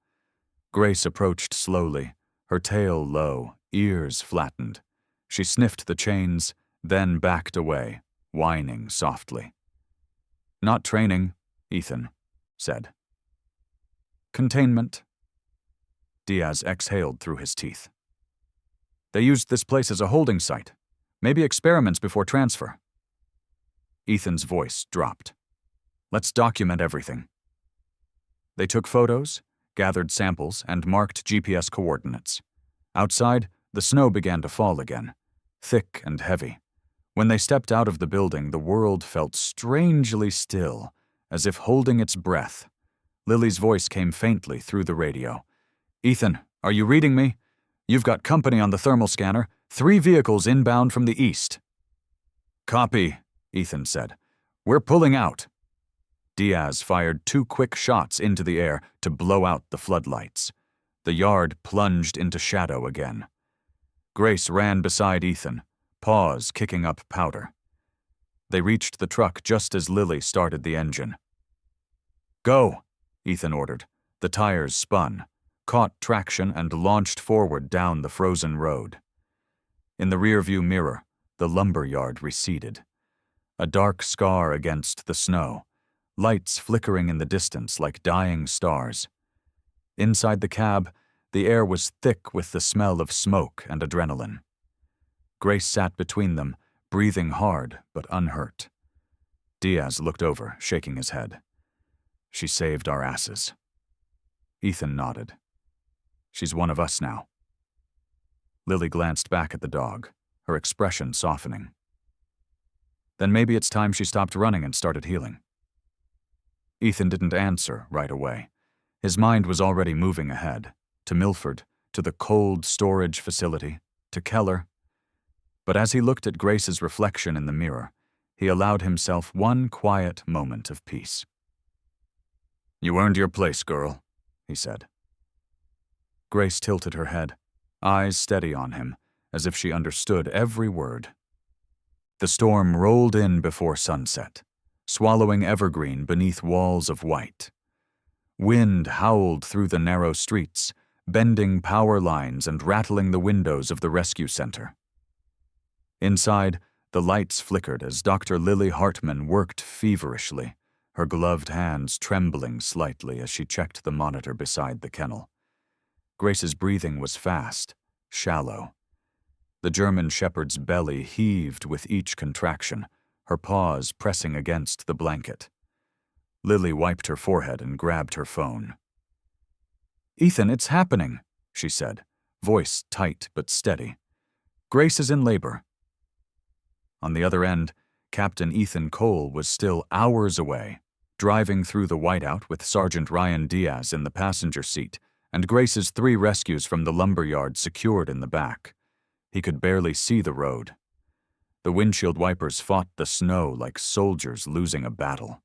Grace approached slowly, her tail low, ears flattened. She sniffed the chains, then backed away, whining softly. "Not training," Ethan said. "Containment." Diaz exhaled through his teeth. "They used this place as a holding site. Maybe experiments before transfer." Ethan's voice dropped. "Let's document everything." They took photos, gathered samples, and marked GPS coordinates. Outside, the snow began to fall again, thick and heavy. When they stepped out of the building, the world felt strangely still, as if holding its breath. Lily's voice came faintly through the radio. "Ethan, are you reading me? You've got company on the thermal scanner, 3 vehicles inbound from the east." "Copy," Ethan said. "We're pulling out." Diaz fired 2 quick shots into the air to blow out the floodlights. The yard plunged into shadow again. Grace ran beside Ethan, Paws kicking up powder. They reached the truck just as Lily started the engine. "Go," Ethan ordered. The tires spun, caught traction, and launched forward down the frozen road. In the rearview mirror, the lumber yard receded. A dark scar against the snow, lights flickering in the distance like dying stars. Inside the cab, the air was thick with the smell of smoke and adrenaline. Grace sat between them, breathing hard but unhurt. Diaz looked over, shaking his head. "She saved our asses." Ethan nodded. "She's one of us now." Lily glanced back at the dog, her expression softening. Then maybe it's time she stopped running and started healing. Ethan didn't answer right away. His mind was already moving ahead, to Milford, to the cold storage facility, to Keller. But as he looked at Grace's reflection in the mirror, he allowed himself one quiet moment of peace. "You earned your place, girl," he said. Grace tilted her head, eyes steady on him, as if she understood every word. The storm rolled in before sunset, swallowing Evergreen beneath walls of white. Wind howled through the narrow streets, bending power lines and rattling the windows of the rescue center. Inside, the lights flickered as Dr. Lily Hartman worked feverishly, her gloved hands trembling slightly as she checked the monitor beside the kennel. Grace's breathing was fast, shallow. The German shepherd's belly heaved with each contraction, her paws pressing against the blanket. Lily wiped her forehead and grabbed her phone. "Ethan, it's happening," she said, voice tight but steady. "Grace is in labor." On the other end, Captain Ethan Cole was still hours away, driving through the whiteout with Sergeant Ryan Diaz in the passenger seat and Grace's 3 rescues from the lumberyard secured in the back. He could barely see the road. The windshield wipers fought the snow like soldiers losing a battle.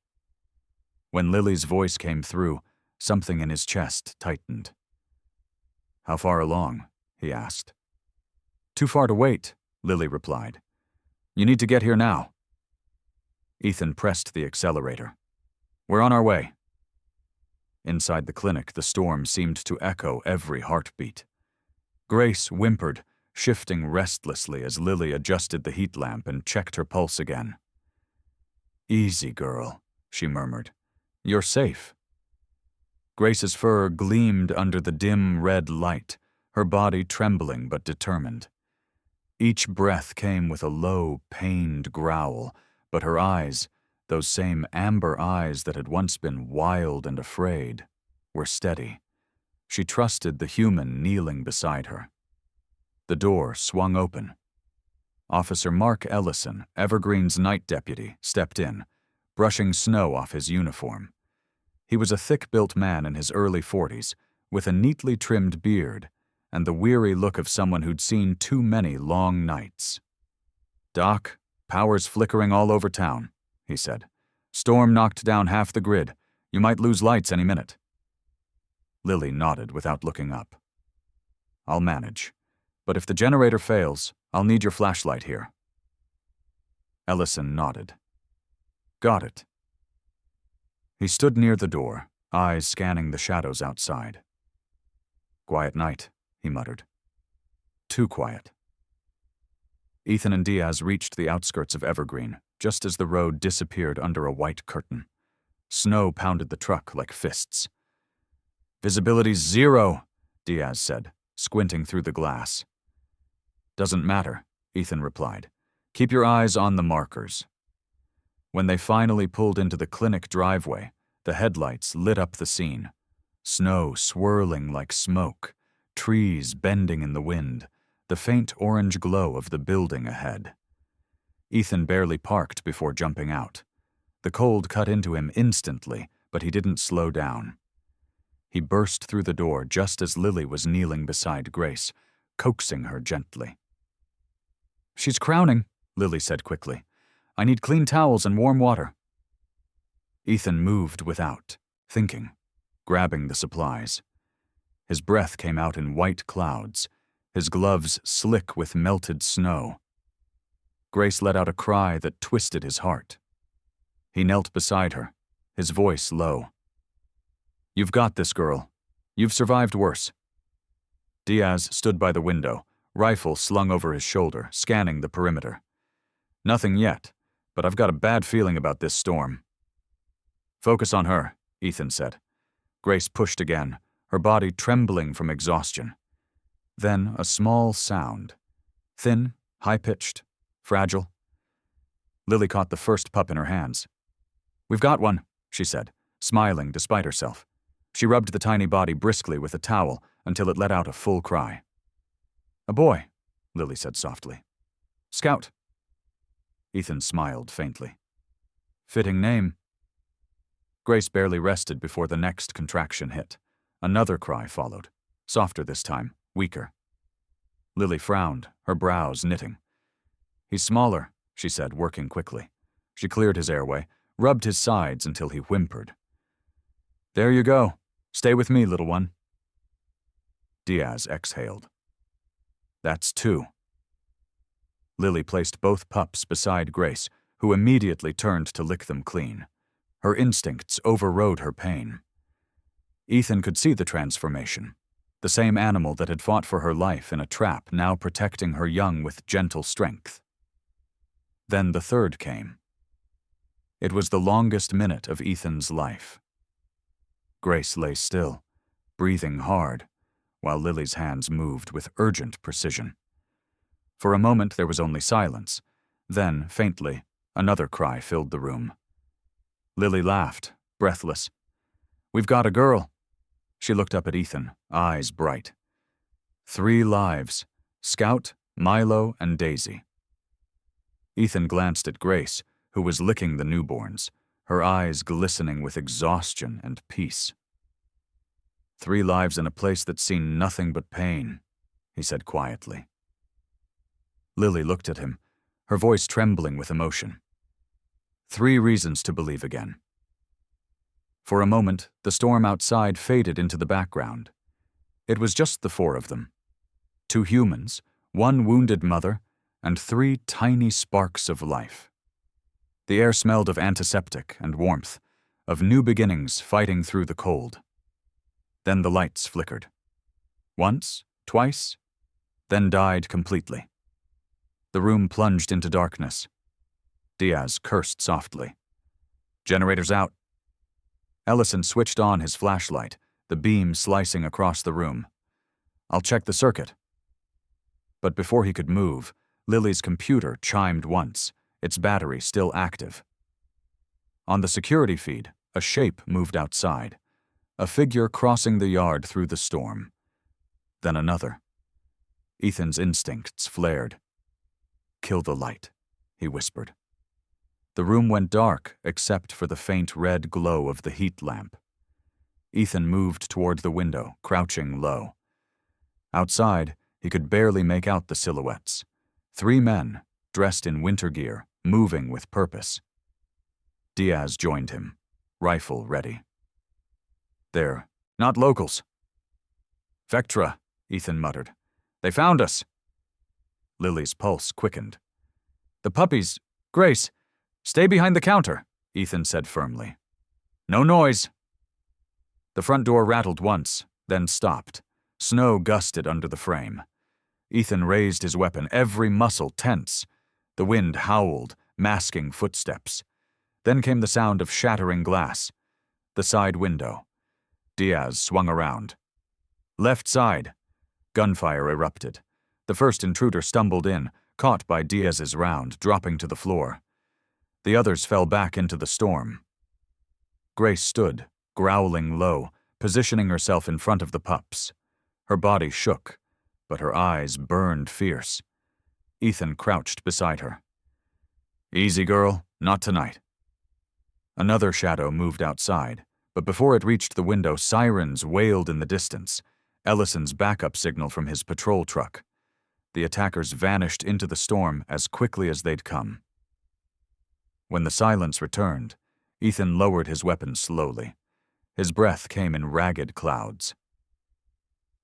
When Lily's voice came through, something in his chest tightened. "How far along?" he asked. "Too far to wait," Lily replied. "You need to get here now." Ethan pressed the accelerator. "We're on our way." Inside the clinic, the storm seemed to echo every heartbeat. Grace whimpered, shifting restlessly as Lily adjusted the heat lamp and checked her pulse again. "Easy, girl," she murmured. "You're safe." Grace's fur gleamed under the dim red light, her body trembling but determined. Each breath came with a low, pained growl, but her eyes, those same amber eyes that had once been wild and afraid, were steady. She trusted the human kneeling beside her. The door swung open. Officer Mark Ellison, Evergreen's night deputy, stepped in, brushing snow off his uniform. He was a thick-built man in his early 40s, with a neatly trimmed beard and the weary look of someone who'd seen too many long nights. "Doc, power's flickering all over town," he said. "Storm knocked down half the grid. You might lose lights any minute." Lily nodded without looking up. "I'll manage. But if the generator fails, I'll need your flashlight here." Ellison nodded. "Got it." He stood near the door, eyes scanning the shadows outside. "Quiet night," he muttered. "Too quiet." Ethan and Diaz reached the outskirts of Evergreen, just as the road disappeared under a white curtain. Snow pounded the truck like fists. "Visibility's 0, Diaz said, squinting through the glass. "Doesn't matter," Ethan replied. "Keep your eyes on the markers." When they finally pulled into the clinic driveway, the headlights lit up the scene. Snow swirling like smoke, trees bending in the wind, the faint orange glow of the building ahead. Ethan barely parked before jumping out. The cold cut into him instantly, but he didn't slow down. He burst through the door just as Lily was kneeling beside Grace, coaxing her gently. "She's crowning," Lily said quickly. "I need clean towels and warm water." Ethan moved without, thinking, grabbing the supplies. His breath came out in white clouds, his gloves slick with melted snow. Grace let out a cry that twisted his heart. He knelt beside her, his voice low. "You've got this, girl. You've survived worse." Diaz stood by the window, rifle slung over his shoulder, scanning the perimeter. "Nothing yet, but I've got a bad feeling about this storm." "Focus on her," Ethan said. Grace pushed again, her body trembling from exhaustion. Then a small sound. Thin, high-pitched, fragile. Lily caught the first pup in her hands. "We've got one," she said, smiling despite herself. She rubbed the tiny body briskly with a towel until it let out a full cry. "A boy," Lily said softly. "Scout." Ethan smiled faintly. Fitting name. Grace barely rested before the next contraction hit. Another cry followed, softer this time, weaker. Lily frowned, her brows knitting. He's smaller, she said, working quickly. She cleared his airway, rubbed his sides until he whimpered. There you go. Stay with me, little one. Diaz exhaled. That's 2. Lily placed both pups beside Grace, who immediately turned to lick them clean. Her instincts overrode her pain. Ethan could see the transformation. The same animal that had fought for her life in a trap now protecting her young with gentle strength. Then the third came. It was the longest minute of Ethan's life. Grace lay still, breathing hard, while Lily's hands moved with urgent precision. For a moment there was only silence. Then, faintly, another cry filled the room. Lily laughed, breathless. We've got a girl. She looked up at Ethan, eyes bright. 3 lives, Scout, Milo, and Daisy. Ethan glanced at Grace, who was licking the newborns, her eyes glistening with exhaustion and peace. 3 lives in a place that's seen nothing but pain, he said quietly. Lily looked at him, her voice trembling with emotion. 3 reasons to believe again. For a moment, the storm outside faded into the background. It was just the 4 of them. 2 humans, 1 wounded mother, and 3 tiny sparks of life. The air smelled of antiseptic and warmth, of new beginnings fighting through the cold. Then the lights flickered. Once, twice, then died completely. The room plunged into darkness. Diaz cursed softly. Generators out. Ellison switched on his flashlight, the beam slicing across the room. I'll check the circuit. But before he could move, Lily's computer chimed once, its battery still active. On the security feed, a shape moved outside, a figure crossing the yard through the storm. Then another. Ethan's instincts flared. Kill the light, he whispered. The room went dark except for the faint red glow of the heat lamp. Ethan moved toward the window, crouching low. Outside, he could barely make out the silhouettes. 3 men, dressed in winter gear, moving with purpose. Diaz joined him, rifle ready. They're not locals. Vectra, Ethan muttered. They found us. Lily's pulse quickened. The puppies, Grace, stay behind the counter, Ethan said firmly. No noise. The front door rattled once, then stopped. Snow gusted under the frame. Ethan raised his weapon, every muscle tense. The wind howled, masking footsteps. Then came the sound of shattering glass. The side window. Diaz swung around. Left side. Gunfire erupted. The first intruder stumbled in, caught by Diaz's round, dropping to the floor. The others fell back into the storm. Grace stood, growling low, positioning herself in front of the pups. Her body shook, but her eyes burned fierce. Ethan crouched beside her. Easy, girl, not tonight. Another shadow moved outside, but before it reached the window, sirens wailed in the distance, Ellison's backup signal from his patrol truck. The attackers vanished into the storm as quickly as they'd come. When the silence returned, Ethan lowered his weapon slowly. His breath came in ragged clouds.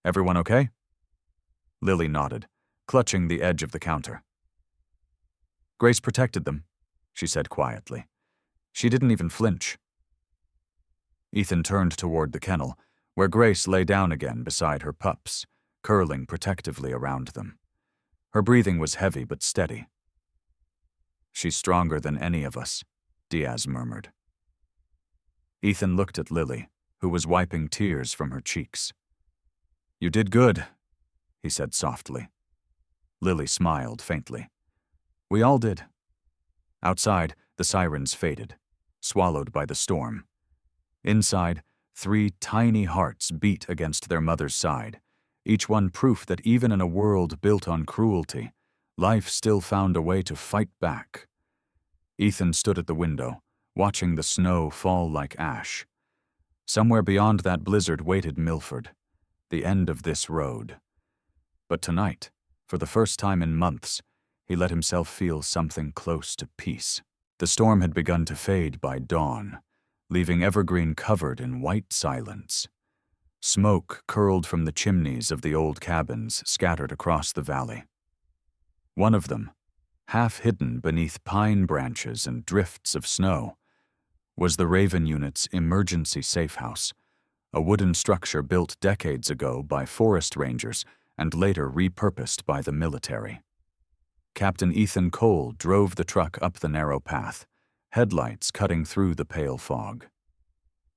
Everyone okay? Lily nodded, clutching the edge of the counter. Grace protected them, she said quietly. She didn't even flinch. Ethan turned toward the kennel, where Grace lay down again beside her pups, curling protectively around them. Her breathing was heavy but steady. She's stronger than any of us, Diaz murmured. Ethan looked at Lily, who was wiping tears from her cheeks. You did good, he said softly. Lily smiled faintly. We all did. Outside, the sirens faded, swallowed by the storm. Inside, 3 tiny hearts beat against their mother's side, each one proof that even in a world built on cruelty, life still found a way to fight back. Ethan stood at the window, watching the snow fall like ash. Somewhere beyond that blizzard waited Milford, the end of this road. But tonight, for the first time in months, he let himself feel something close to peace. The storm had begun to fade by dawn, leaving Evergreen covered in white silence. Smoke curled from the chimneys of the old cabins scattered across the valley. One of them, half hidden beneath pine branches and drifts of snow, was the Raven Unit's emergency safe house, a wooden structure built decades ago by forest rangers and later repurposed by the military. Captain Ethan Cole drove the truck up the narrow path, headlights cutting through the pale fog.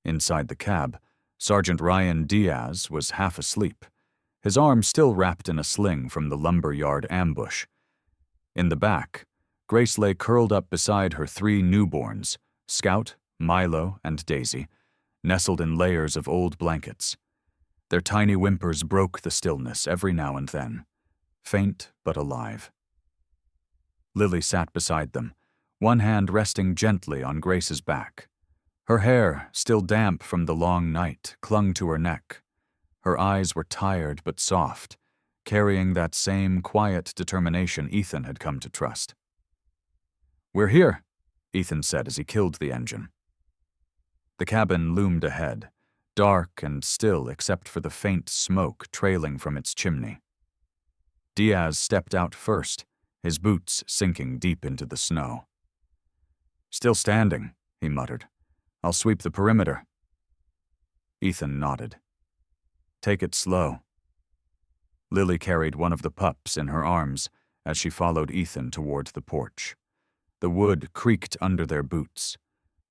Inside the cab, Sergeant Ryan Diaz was half asleep, his arm still wrapped in a sling from the lumber yard ambush. In the back, Grace lay curled up beside her 3 newborns, Scout, Milo, and Daisy, nestled in layers of old blankets. Their tiny whimpers broke the stillness every now and then, faint but alive. Lily sat beside them, one hand resting gently on Grace's back. Her hair, still damp from the long night, clung to her neck. Her eyes were tired but soft, carrying that same quiet determination Ethan had come to trust. "We're here," Ethan said as he killed the engine. The cabin loomed ahead, dark and still except for the faint smoke trailing from its chimney. Diaz stepped out first, his boots sinking deep into the snow. "Still standing," he muttered. "I'll sweep the perimeter." Ethan nodded. "Take it slow." Lily carried one of the pups in her arms as she followed Ethan toward the porch. The wood creaked under their boots.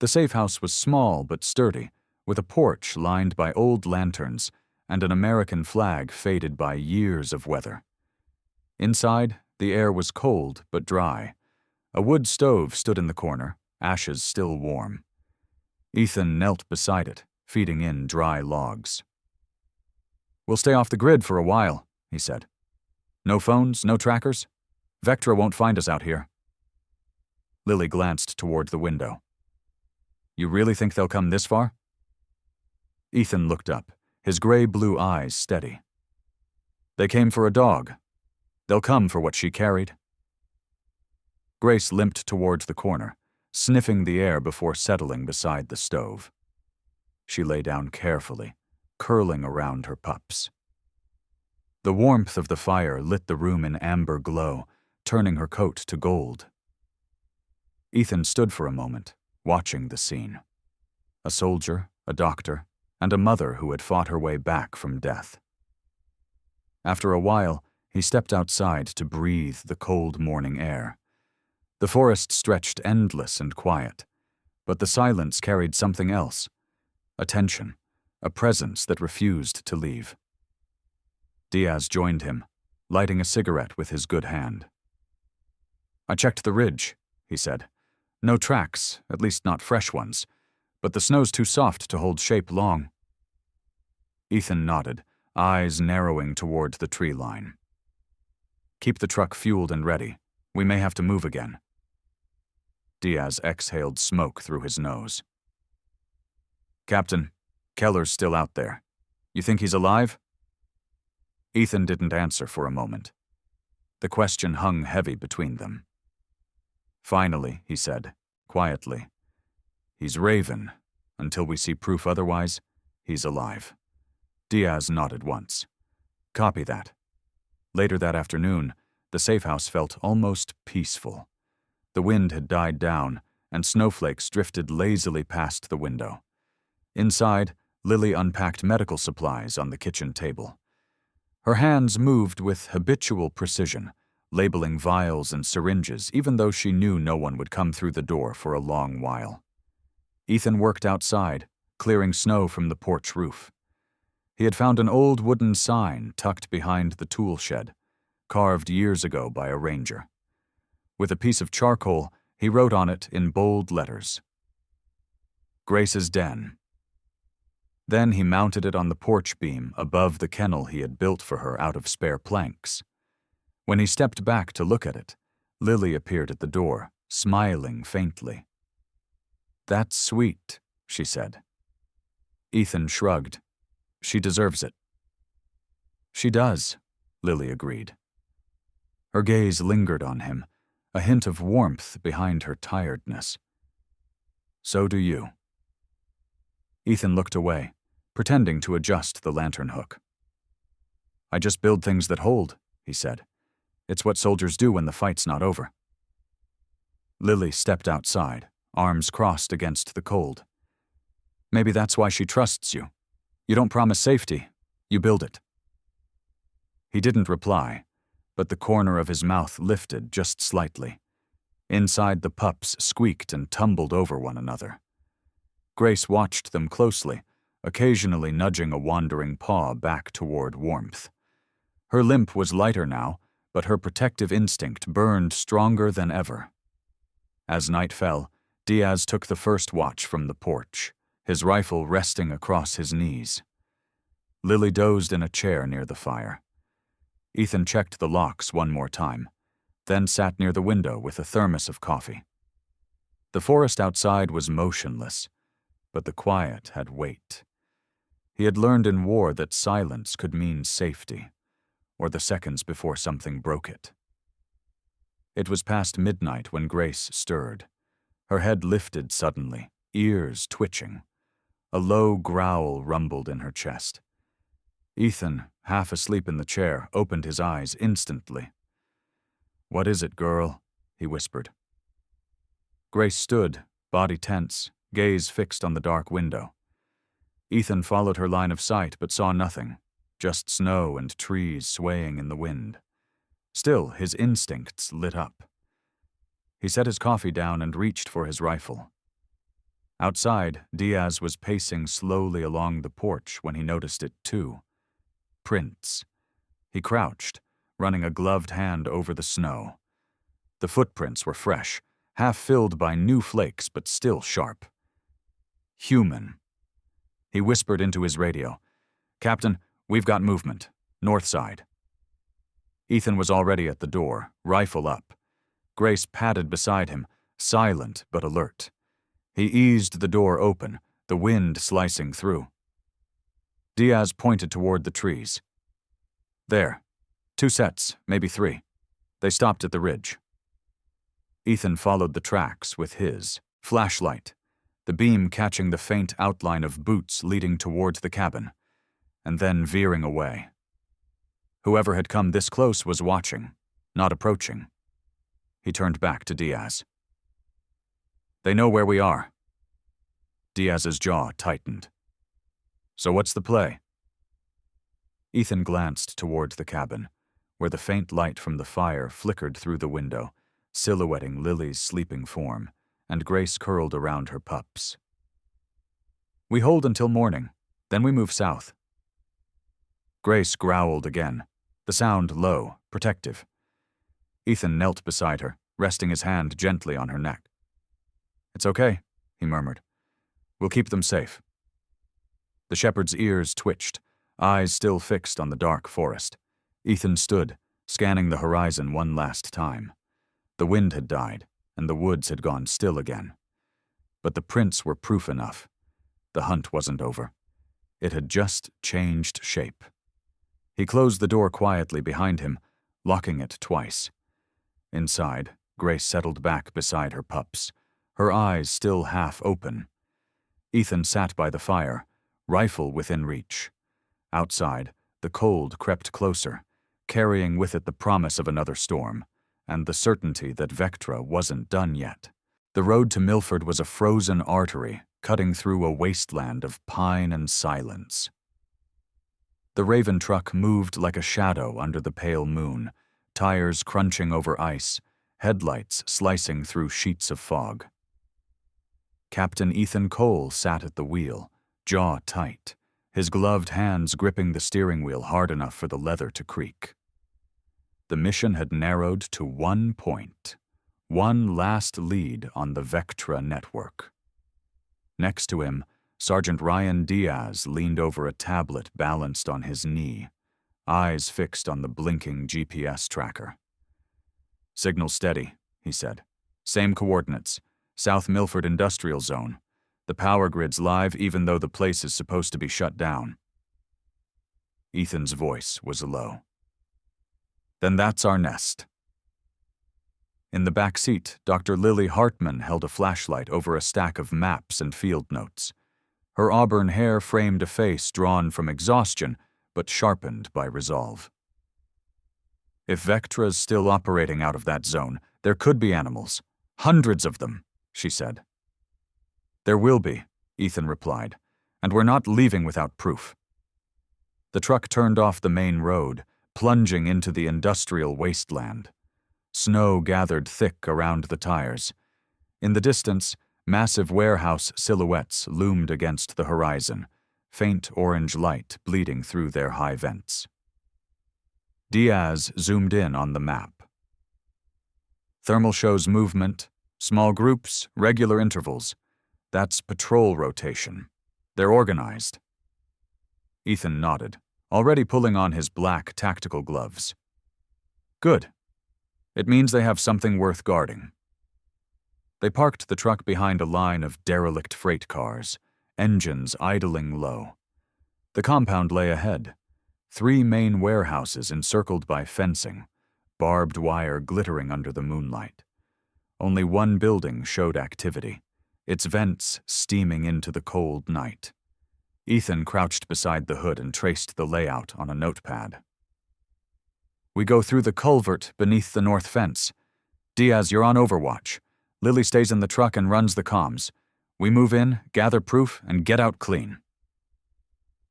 The safe house was small but sturdy, with a porch lined by old lanterns and an American flag faded by years of weather. Inside, the air was cold but dry. A wood stove stood in the corner, ashes still warm. Ethan knelt beside it, feeding in dry logs. "We'll stay off the grid for a while," he said. "No phones, no trackers? Vectra won't find us out here." Lily glanced toward the window. "You really think they'll come this far?" Ethan looked up, his gray-blue eyes steady. "They came for a dog. They'll come for what she carried." Grace limped towards the corner, sniffing the air before settling beside the stove. She lay down carefully, curling around her pups. The warmth of the fire lit the room in amber glow, turning her coat to gold. Ethan stood for a moment, watching the scene. A soldier, a doctor, and a mother who had fought her way back from death. After a while, he stepped outside to breathe the cold morning air. The forest stretched endless and quiet, but the silence carried something else, a tension, a presence that refused to leave. Diaz joined him, lighting a cigarette with his good hand. "I checked the ridge," he said. "No tracks, at least not fresh ones, but the snow's too soft to hold shape long." Ethan nodded, eyes narrowing toward the tree line. "Keep the truck fueled and ready. We may have to move again." Diaz exhaled smoke through his nose. "Captain, Keller's still out there. You think he's alive?" Ethan didn't answer for a moment. The question hung heavy between them. Finally, he said, quietly, "He's Raven. Until we see proof otherwise, he's alive." Diaz nodded once. "Copy that." Later that afternoon, the safe house felt almost peaceful. The wind had died down, and snowflakes drifted lazily past the window. Inside, Lily unpacked medical supplies on the kitchen table. Her hands moved with habitual precision, labeling vials and syringes even though she knew no one would come through the door for a long while. Ethan worked outside, clearing snow from the porch roof. He had found an old wooden sign tucked behind the tool shed, carved years ago by a ranger. With a piece of charcoal, he wrote on it in bold letters, "Grace's Den." Then he mounted it on the porch beam above the kennel he had built for her out of spare planks. When he stepped back to look at it, Lily appeared at the door, smiling faintly. "That's sweet," she said. Ethan shrugged. "She deserves it." "She does," Lily agreed. Her gaze lingered on him, a hint of warmth behind her tiredness. "So do you." Ethan looked away, pretending to adjust the lantern hook. "I just build things that hold," he said. "It's what soldiers do when the fight's not over." Lily stepped outside, arms crossed against the cold. "Maybe that's why she trusts you. You don't promise safety, you build it." He didn't reply, but the corner of his mouth lifted just slightly. Inside, the pups squeaked and tumbled over one another. Grace watched them closely, occasionally nudging a wandering paw back toward warmth. Her limp was lighter now, but her protective instinct burned stronger than ever. As night fell, Diaz took the first watch from the porch, his rifle resting across his knees. Lily dozed in a chair near the fire. Ethan checked the locks one more time, then sat near the window with a thermos of coffee. The forest outside was motionless, but the quiet had weight. He had learned in war that silence could mean safety, or the seconds before something broke it. It was past midnight when Grace stirred. Her head lifted suddenly, ears twitching. A low growl rumbled in her chest. Ethan, half asleep in the chair, opened his eyes instantly. "What is it, girl?" he whispered. Grace stood, body tense, gaze fixed on the dark window. Ethan followed her line of sight but saw nothing, just snow and trees swaying in the wind. Still, his instincts lit up. He set his coffee down and reached for his rifle. Outside, Diaz was pacing slowly along the porch when he noticed it too. Prints. He crouched, running a gloved hand over the snow. The footprints were fresh, half filled by new flakes but still sharp. Human. He whispered into his radio, "Captain, we've got movement. North side." Ethan was already at the door, rifle up. Grace padded beside him, silent but alert. He eased the door open, the wind slicing through. Diaz pointed toward the trees. "There. 2 sets, maybe 3. They stopped at the ridge." Ethan followed the tracks with his flashlight, the beam catching the faint outline of boots leading toward the cabin, and then veering away. Whoever had come this close was watching, not approaching. He turned back to Diaz. "They know where we are." Diaz's jaw tightened. "So what's the play?" Ethan glanced toward the cabin, where the faint light from the fire flickered through the window, silhouetting Lily's sleeping form, and Grace curled around her pups. "We hold until morning, then we move south." Grace growled again, the sound low, protective. Ethan knelt beside her, resting his hand gently on her neck. "It's okay," he murmured. "We'll keep them safe." The shepherd's ears twitched, eyes still fixed on the dark forest. Ethan stood, scanning the horizon one last time. The wind had died, and the woods had gone still again. But the prints were proof enough. The hunt wasn't over. It had just changed shape. He closed the door quietly behind him, locking it twice. Inside, Grace settled back beside her pups, her eyes still half open. Ethan sat by the fire, rifle within reach. Outside, the cold crept closer, carrying with it the promise of another storm, and the certainty that Vectra wasn't done yet. The road to Milford was a frozen artery, cutting through a wasteland of pine and silence. The Raven truck moved like a shadow under the pale moon, tires crunching over ice, headlights slicing through sheets of fog. Captain Ethan Cole sat at the wheel, jaw tight, his gloved hands gripping the steering wheel hard enough for the leather to creak. The mission had narrowed to one point, one last lead on the Vectra network. Next to him, Sergeant Ryan Diaz leaned over a tablet balanced on his knee, eyes fixed on the blinking GPS tracker. "Signal steady," he said. Same coordinates. South Milford Industrial Zone. The power grid's live even though the place is supposed to be shut down. Ethan's voice was low. Then that's our nest. In the back seat, Dr. Lily Hartman held a flashlight over a stack of maps and field notes. Her auburn hair framed a face drawn from exhaustion, but sharpened by resolve. If Vectra's still operating out of that zone, there could be animals. Hundreds of them, she said. There will be, Ethan replied, and we're not leaving without proof. The truck turned off the main road, plunging into the industrial wasteland. Snow gathered thick around the tires. In the distance, massive warehouse silhouettes loomed against the horizon, faint orange light bleeding through their high vents. Diaz zoomed in on the map. Thermal shows movement, small groups, regular intervals. That's patrol rotation. They're organized. Ethan nodded, already pulling on his black tactical gloves. Good. It means they have something worth guarding. They parked the truck behind a line of derelict freight cars, engines idling low. The compound lay ahead. 3 main warehouses encircled by fencing, barbed wire glittering under the moonlight. Only one building showed activity, its vents steaming into the cold night. Ethan crouched beside the hood and traced the layout on a notepad. We go through the culvert beneath the north fence. Diaz, you're on overwatch. Lily stays in the truck and runs the comms. We move in, gather proof, and get out clean.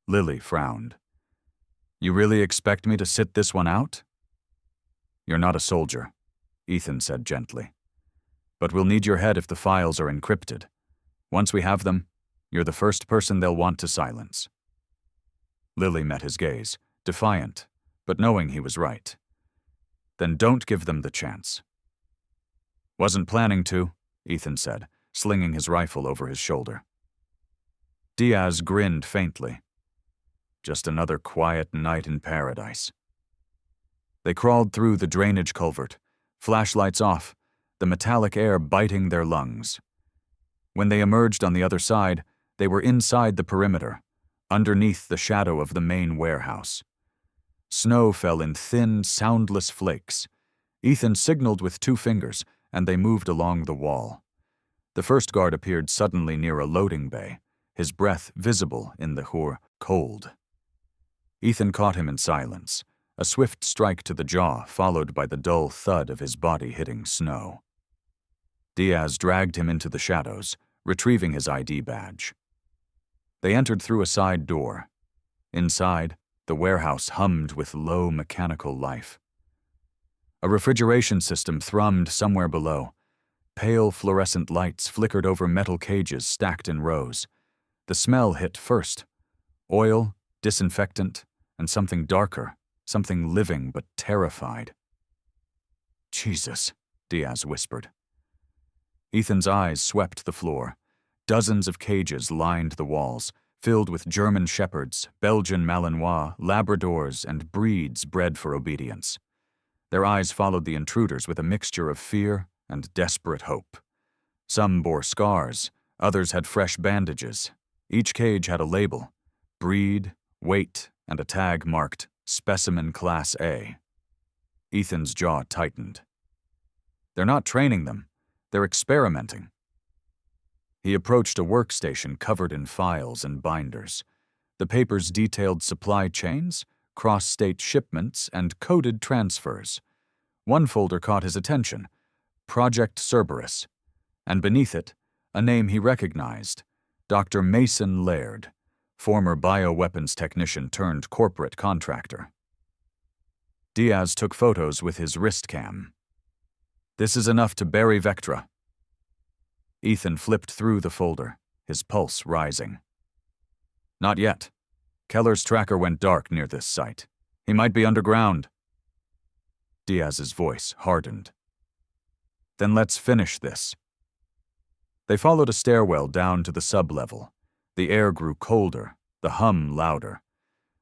Lily frowned. You really expect me to sit this one out? You're not a soldier, Ethan said gently. But we'll need your head if the files are encrypted. Once we have them, you're the first person they'll want to silence. Lily met his gaze, defiant, but knowing he was right. Then don't give them the chance. Wasn't planning to, Ethan said, slinging his rifle over his shoulder. Diaz grinned faintly. Just another quiet night in paradise. They crawled through the drainage culvert, flashlights off, the metallic air biting their lungs. When they emerged on the other side, they were inside the perimeter, underneath the shadow of the main warehouse. Snow fell in thin, soundless flakes. Ethan signaled with 2 fingers, and they moved along the wall. The first guard appeared suddenly near a loading bay, his breath visible in the cold. Ethan caught him in silence, a swift strike to the jaw followed by the dull thud of his body hitting snow. Diaz dragged him into the shadows, retrieving his ID badge. They entered through a side door. Inside, the warehouse hummed with low mechanical life. A refrigeration system thrummed somewhere below. Pale fluorescent lights flickered over metal cages stacked in rows. The smell hit first. Oil, disinfectant, and something darker, something living but terrified. Jesus, Diaz whispered. Ethan's eyes swept the floor. Dozens of cages lined the walls, filled with German shepherds, Belgian Malinois, Labradors, and breeds bred for obedience. Their eyes followed the intruders with a mixture of fear and desperate hope. Some bore scars, others had fresh bandages. Each cage had a label, breed, weight, and a tag marked Specimen Class A. Ethan's jaw tightened. They're not training them, they're experimenting. He approached a workstation covered in files and binders. The papers detailed supply chains, cross-state shipments, and coded transfers. One folder caught his attention, Project Cerberus, and beneath it, a name he recognized, Dr. Mason Laird, former bioweapons technician turned corporate contractor. Diaz took photos with his wrist cam. This is enough to bury Vectra. Ethan flipped through the folder, his pulse rising. Not yet. Keller's tracker went dark near this site. He might be underground. Diaz's voice hardened. Then let's finish this. They followed a stairwell down to the sub-level. The air grew colder, the hum louder.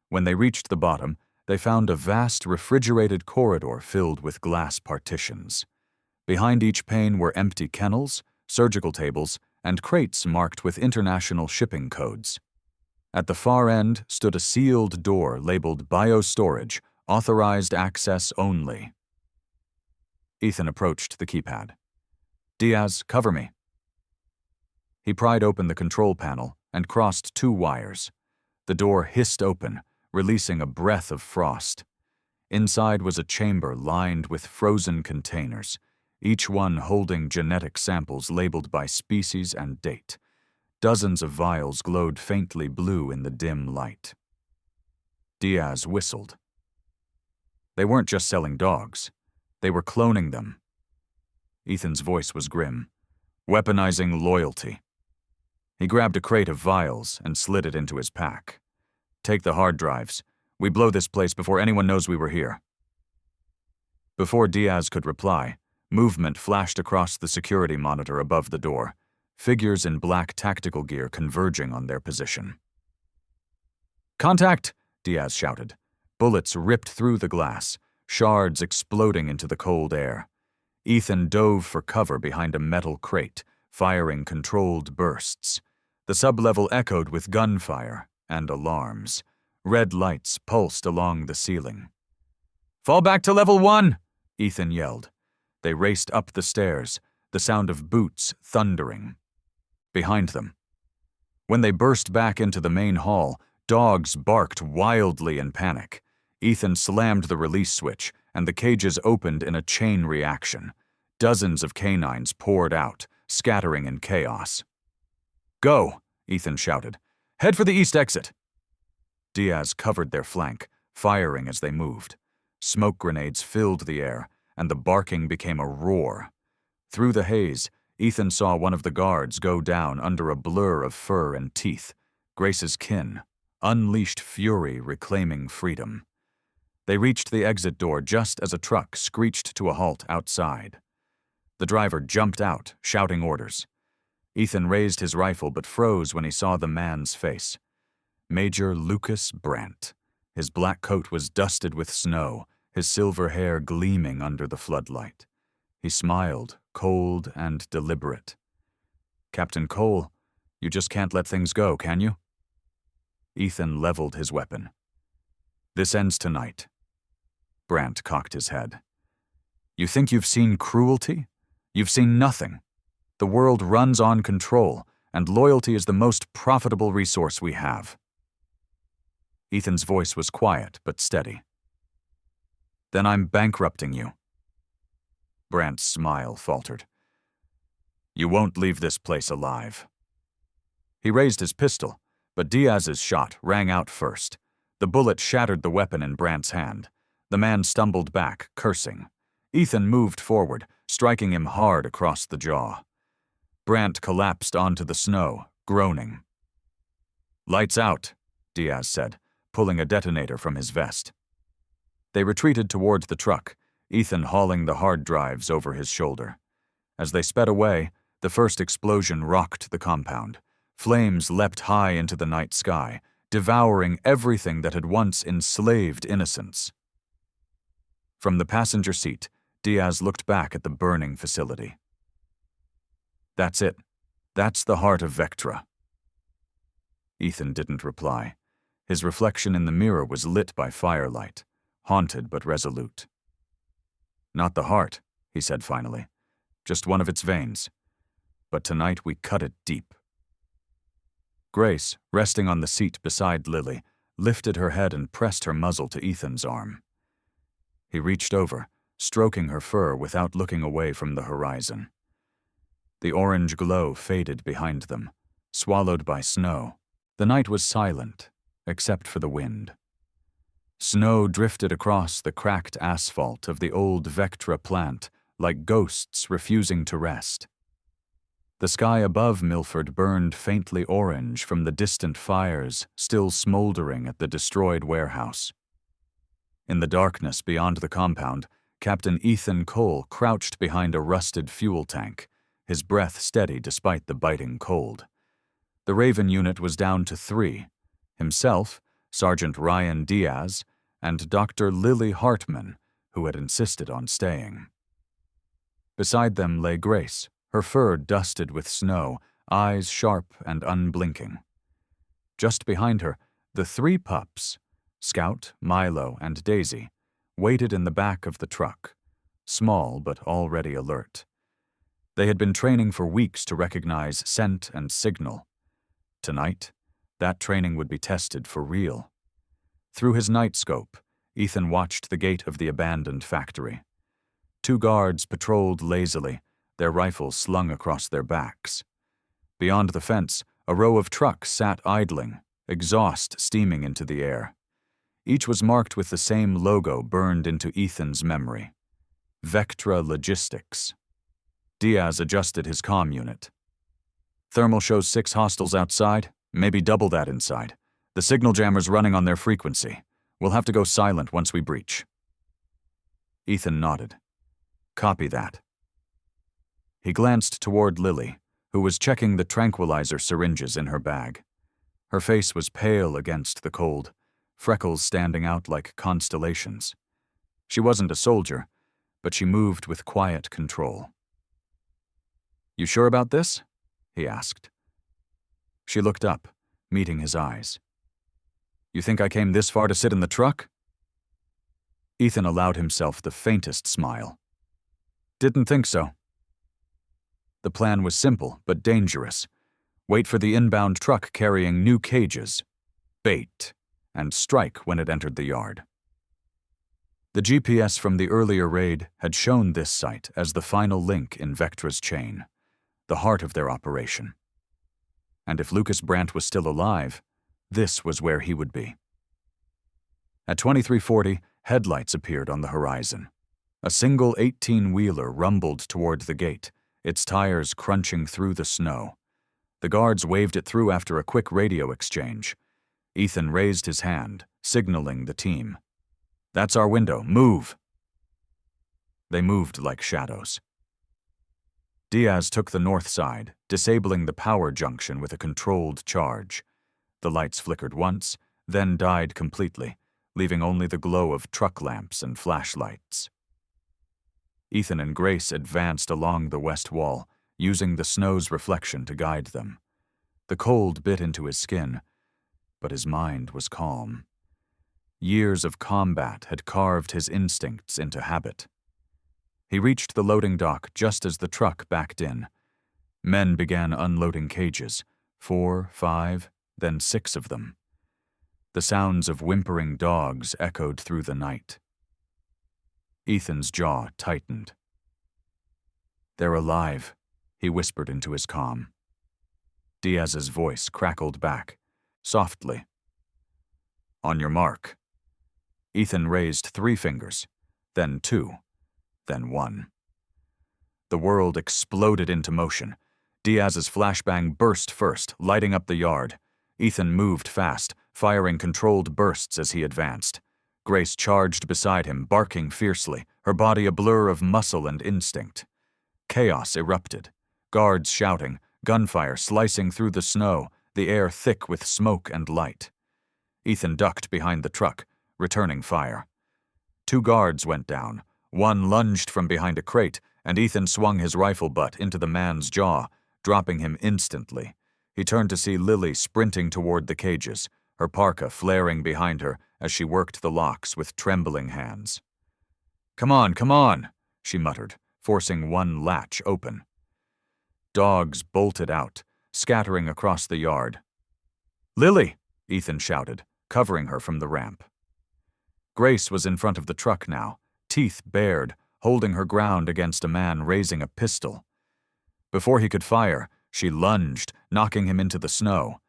When they reached the bottom, they found a vast refrigerated corridor filled with glass partitions. Behind each pane were empty kennels, surgical tables, and crates marked with international shipping codes. At the far end stood a sealed door labeled Biostorage, authorized access only. Ethan approached the keypad. "Diaz, cover me." He pried open the control panel and crossed 2 wires. The door hissed open, releasing a breath of frost. Inside was a chamber lined with frozen containers, each one holding genetic samples labeled by species and date. Dozens of vials glowed faintly blue in the dim light. Diaz whistled. They weren't just selling dogs. They were cloning them. Ethan's voice was grim. Weaponizing loyalty. He grabbed a crate of vials and slid it into his pack. "Take the hard drives. We blow this place before anyone knows we were here." Before Diaz could reply, movement flashed across the security monitor above the door, figures in black tactical gear converging on their position. "Contact!" Diaz shouted. Bullets ripped through the glass, shards exploding into the cold air. Ethan dove for cover behind a metal crate, firing controlled bursts. The sublevel echoed with gunfire and alarms. Red lights pulsed along the ceiling. "Fall back to level 1!" Ethan yelled. They raced up the stairs, the sound of boots thundering. Behind them. When they burst back into the main hall, dogs barked wildly in panic. Ethan slammed the release switch, and the cages opened in a chain reaction. Dozens of canines poured out, scattering in chaos. "Go!" Ethan shouted. "Head for the east exit!" Diaz covered their flank, firing as they moved. Smoke grenades filled the air, and the barking became a roar. Through the haze, Ethan saw one of the guards go down under a blur of fur and teeth. Grace's kin, unleashed fury reclaiming freedom. They reached the exit door just as a truck screeched to a halt outside. The driver jumped out, shouting orders. Ethan raised his rifle but froze when he saw the man's face. Major Lucas Brandt. His black coat was dusted with snow, his silver hair gleaming under the floodlight. He smiled, cold and deliberate. "Captain Cole, you just can't let things go, can you?" Ethan leveled his weapon. "This ends tonight." Brandt cocked his head. "You think you've seen cruelty? You've seen nothing. The world runs on control, and loyalty is the most profitable resource we have." Ethan's voice was quiet but steady. "Then I'm bankrupting you." Brandt's smile faltered. "You won't leave this place alive." He raised his pistol, but Diaz's shot rang out first. The bullet shattered the weapon in Brandt's hand. The man stumbled back, cursing. Ethan moved forward, striking him hard across the jaw. Brandt collapsed onto the snow, groaning. "Lights out," Diaz said, pulling a detonator from his vest. They retreated toward the truck, Ethan hauling the hard drives over his shoulder. As they sped away, the first explosion rocked the compound. Flames leapt high into the night sky, devouring everything that had once enslaved innocence. From the passenger seat, Diaz looked back at the burning facility. "That's it. That's the heart of Vectra." Ethan didn't reply. His reflection in the mirror was lit by firelight, haunted but resolute. "Not the heart," he said finally. "Just one of its veins. But tonight we cut it deep." Grace, resting on the seat beside Lily, lifted her head and pressed her muzzle to Ethan's arm. He reached over, stroking her fur without looking away from the horizon. The orange glow faded behind them, swallowed by snow. The night was silent, except for the wind. Snow drifted across the cracked asphalt of the old Vectra plant like ghosts refusing to rest. The sky above Milford burned faintly orange from the distant fires still smoldering at the destroyed warehouse. In the darkness beyond the compound, Captain Ethan Cole crouched behind a rusted fuel tank, his breath steady despite the biting cold. The Raven unit was down to 3, himself, Sergeant Ryan Diaz, and Dr. Lily Hartman, who had insisted on staying. Beside them lay Grace, her fur dusted with snow, eyes sharp and unblinking. Just behind her, the three pups, Scout, Milo, and Daisy, waited in the back of the truck, small but already alert. They had been training for weeks to recognize scent and signal. Tonight, that training would be tested for real. Through his night scope, Ethan watched the gate of the abandoned factory. Two guards patrolled lazily, their rifles slung across their backs. Beyond the fence, a row of trucks sat idling, exhaust steaming into the air. Each was marked with the same logo burned into Ethan's memory: Vectra Logistics. Diaz adjusted his comm unit. Thermal shows 6 hostiles outside, maybe double that inside. The signal jammer's running on their frequency. We'll have to go silent once we breach. Ethan nodded. Copy that. He glanced toward Lily, who was checking the tranquilizer syringes in her bag. Her face was pale against the cold, freckles standing out like constellations. She wasn't a soldier, but she moved with quiet control. You sure about this? He asked. She looked up, meeting his eyes. You think I came this far to sit in the truck? Ethan allowed himself the faintest smile. Didn't think so. The plan was simple but dangerous. Wait for the inbound truck carrying new cages, bait, and strike when it entered the yard. The GPS from the earlier raid had shown this site as the final link in Vectra's chain, the heart of their operation. And if Lucas Brandt was still alive, this was where he would be. At 2340, headlights appeared on the horizon. A single 18-wheeler rumbled toward the gate, its tires crunching through the snow. The guards waved it through after a quick radio exchange. Ethan raised his hand, signaling the team. That's our window. Move! They moved like shadows. Diaz took the north side, disabling the power junction with a controlled charge. The lights flickered once, then died completely, leaving only the glow of truck lamps and flashlights. Ethan and Grace advanced along the west wall, using the snow's reflection to guide them. The cold bit into his skin, but his mind was calm. Years of combat had carved his instincts into habit. He reached the loading dock just as the truck backed in. Men began unloading cages, 4, 5, then 6 of them. The sounds of whimpering dogs echoed through the night. Ethan's jaw tightened. They're alive, he whispered into his comm. Diaz's voice crackled back, softly. On your mark. Ethan raised 3 fingers, then 2, then 1. The world exploded into motion. Diaz's flashbang burst first, lighting up the yard. Ethan moved fast, firing controlled bursts as he advanced. Grace charged beside him, barking fiercely, her body a blur of muscle and instinct. Chaos erupted. Guards shouting, gunfire slicing through the snow, the air thick with smoke and light. Ethan ducked behind the truck, returning fire. 2 guards went down. One lunged from behind a crate, and Ethan swung his rifle butt into the man's jaw, dropping him instantly. He turned to see Lily sprinting toward the cages, her parka flaring behind her as she worked the locks with trembling hands. Come on, she muttered, forcing one latch open. Dogs bolted out, scattering across the yard. Lily! Ethan shouted, covering her from the ramp. Grace was in front of the truck now, teeth bared, holding her ground against a man raising a pistol. Before he could fire, she lunged, knocking him into the snow.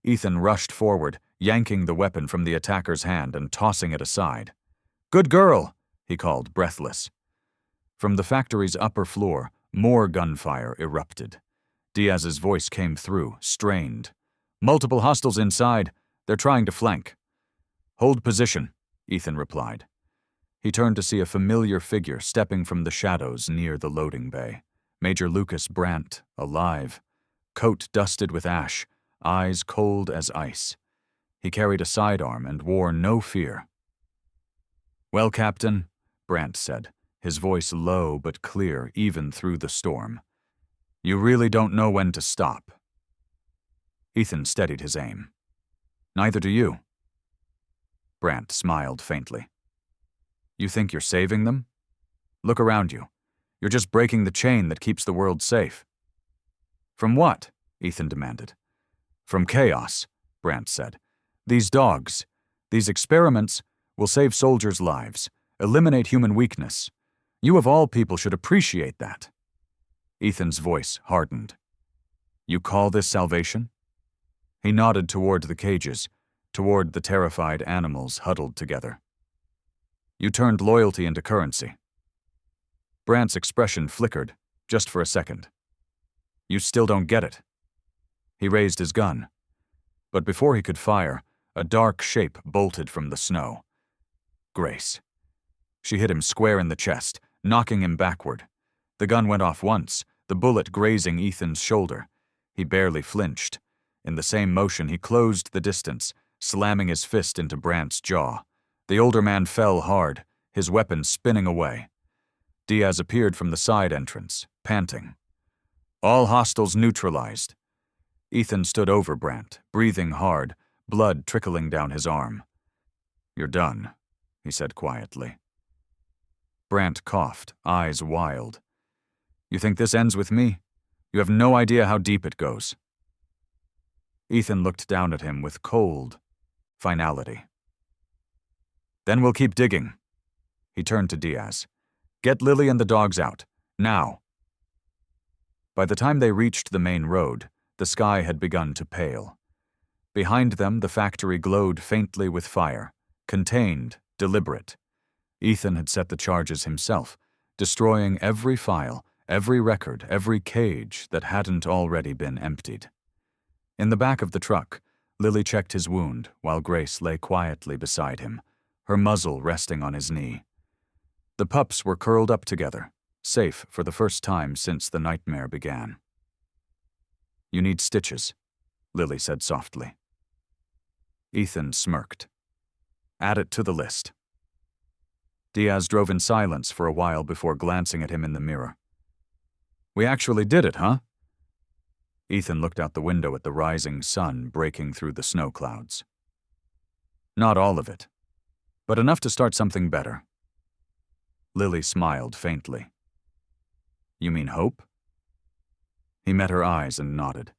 Ethan rushed forward, yanking the weapon from the attacker's hand and tossing it aside. Good girl, he called, breathless. From the factory's upper floor, more gunfire erupted. Diaz's voice came through, strained. Multiple hostiles inside. They're trying to flank. Hold position, Ethan replied. He turned to see a familiar figure stepping from the shadows near the loading bay. Major Lucas Brandt, alive. Coat dusted with ash, eyes cold as ice. He carried a sidearm and wore no fear. Well, Captain, Brandt said, his voice low but clear even through the storm. "You really don't know when to stop." Ethan steadied his aim. "Neither do you." Brant smiled faintly. "You think you're saving them? Look around you. You're just breaking the chain that keeps the world safe." "From what?" Ethan demanded. "From chaos," Brant said. "These dogs, these experiments will save soldiers' lives, eliminate human weakness. You of all people should appreciate that." Ethan's voice hardened. "You call this salvation?" He nodded toward the cages, toward the terrified animals huddled together. "You turned loyalty into currency." Brant's expression flickered, just for a second. "You still don't get it." He raised his gun. But before he could fire, a dark shape bolted from the snow. Grace. She hit him square in the chest, knocking him backward. The gun went off once, the bullet grazing Ethan's shoulder. He barely flinched. In the same motion, he closed the distance, slamming his fist into Brant's jaw. The older man fell hard, his weapon spinning away. Diaz appeared from the side entrance, panting. "All hostiles neutralized." Ethan stood over Brant, breathing hard, blood trickling down his arm. "You're done," he said quietly. Brant coughed, eyes wild. "You think this ends with me? You have no idea how deep it goes." Ethan looked down at him with cold finality. "Then we'll keep digging." He turned to Diaz. "Get Lily and the dogs out, now." By the time they reached the main road, the sky had begun to pale. Behind them, the factory glowed faintly with fire, contained, deliberate. Ethan had set the charges himself, destroying every file, every record, every cage that hadn't already been emptied. In the back of the truck, Lily checked his wound while Grace lay quietly beside him, her muzzle resting on his knee. The pups were curled up together, safe for the first time since the nightmare began. "You need stitches," Lily said softly. Ethan smirked. "Add it to the list." Diaz drove in silence for a while before glancing at him in the mirror. "We actually did it, huh?" Ethan looked out the window at the rising sun breaking through the snow clouds. "Not all of it, but enough to start something better." Lily smiled faintly. "You mean hope?" He met her eyes and nodded.